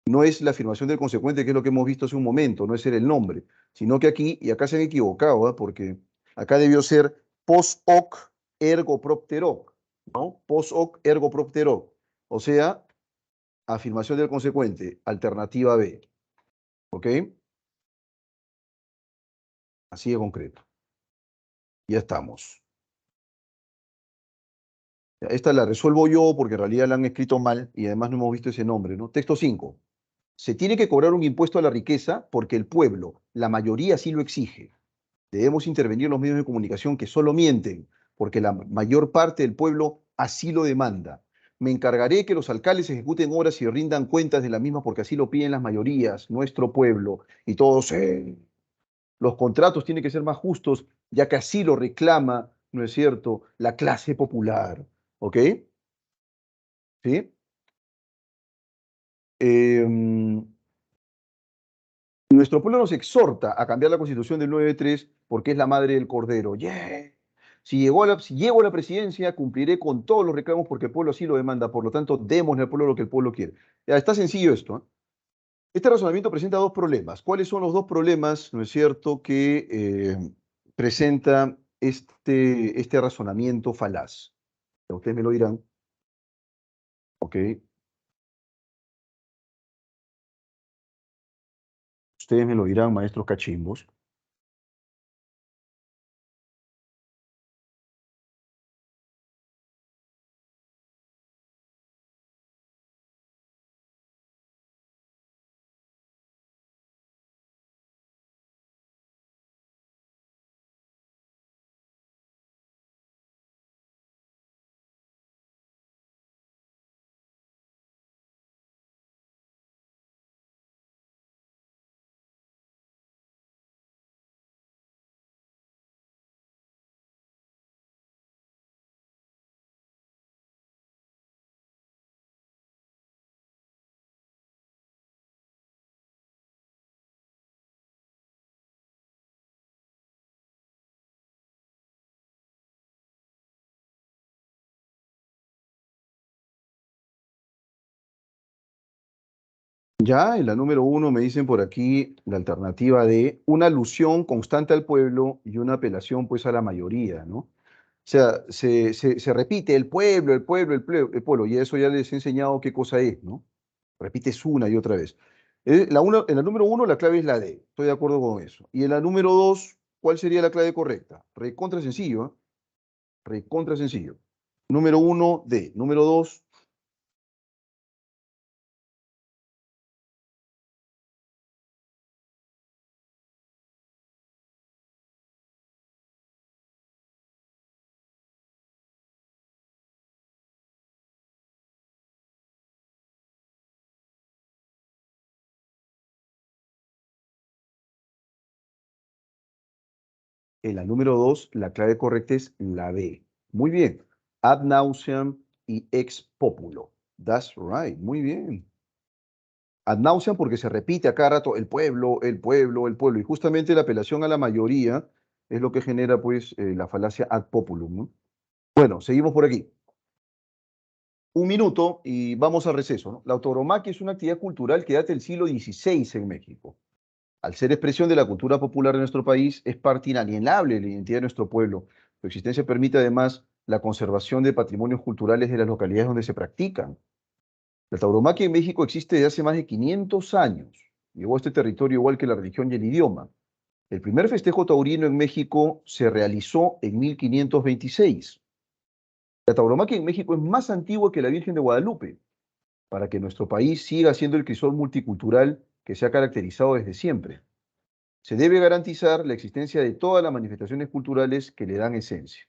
No es la afirmación del consecuente, que es lo que hemos visto hace un momento, no es ser el nombre, sino que aquí, y acá se han equivocado, ¿eh? Porque acá debió ser post hoc ergo propter hoc, ¿no? Post hoc ergo propter hoc. O sea, afirmación del consecuente, alternativa B. ¿Ok? Así de concreto. Ya estamos. Esta la resuelvo yo porque en realidad la han escrito mal y además no hemos visto ese nombre, ¿no? Texto 5. Se tiene que cobrar un impuesto a la riqueza porque el pueblo, la mayoría sí lo exige. Debemos intervenir los medios de comunicación que solo mienten porque la mayor parte del pueblo así lo demanda. Me encargaré que los alcaldes ejecuten obras y rindan cuentas de la misma porque así lo piden las mayorías, nuestro pueblo. Y todos, los contratos tienen que ser más justos, ya que así lo reclama, ¿no es cierto?, la clase popular. ¿Ok? ¿Sí? Eh, Nuestro pueblo nos exhorta a cambiar la constitución del 9-3 porque es la madre del cordero. ¡Yeah! Si llego a la presidencia, cumpliré con todos los reclamos porque el pueblo así lo demanda. Por lo tanto, démosle al pueblo lo que el pueblo quiere. Ya, está sencillo esto, ¿eh? Este razonamiento presenta dos problemas. ¿Cuáles son los dos problemas, no es cierto, que presenta este razonamiento falaz? Ustedes me lo dirán, ¿ok? Ustedes me lo dirán, maestros cachimbos. Ya, en la número 1 me dicen por aquí la alternativa de una alusión constante al pueblo y una apelación pues a la mayoría, ¿no? O sea, se repite el pueblo, el pueblo, el pueblo, y eso ya les he enseñado qué cosa es, ¿no? Repites una y otra vez. En la número 1 la clave es la D, estoy de acuerdo con eso. Y en la número 2, ¿cuál sería la clave correcta? Recontra sencillo, ¿eh? Recontra sencillo. Número 1, D. Número 2, en la número 2, la clave correcta es la B. Muy bien. Ad nauseam y ex populo. That's right. Muy bien. Ad nauseam porque se repite a cada rato el pueblo, el pueblo, el pueblo. Y justamente la apelación a la mayoría es lo que genera pues la falacia ad populum, ¿no? Bueno, seguimos por aquí. Un minuto y vamos al receso, ¿no? La tauromaquia es una actividad cultural que data del siglo XVI en México. Al ser expresión de la cultura popular de nuestro país, es parte inalienable de la identidad de nuestro pueblo. Su existencia permite además la conservación de patrimonios culturales de las localidades donde se practican. La tauromaquia en México existe desde hace más de 500 años. Llegó a este territorio igual que la religión y el idioma. El primer festejo taurino en México se realizó en 1526. La tauromaquia en México es más antigua que la Virgen de Guadalupe, para que nuestro país siga siendo el crisol multicultural que se ha caracterizado desde siempre. Se debe garantizar la existencia de todas las manifestaciones culturales que le dan esencia,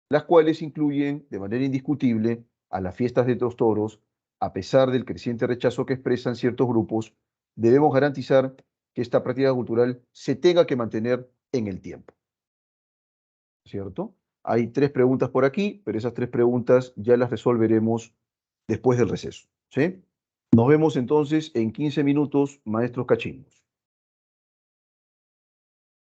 las cuales incluyen de manera indiscutible a las fiestas de los toros. A pesar del creciente rechazo que expresan ciertos grupos, debemos garantizar que esta práctica cultural se tenga que mantener en el tiempo, ¿cierto? Hay 3 preguntas por aquí, pero esas 3 preguntas ya las resolveremos después del receso, ¿sí? Nos vemos entonces en 15 minutos, maestros cachinos.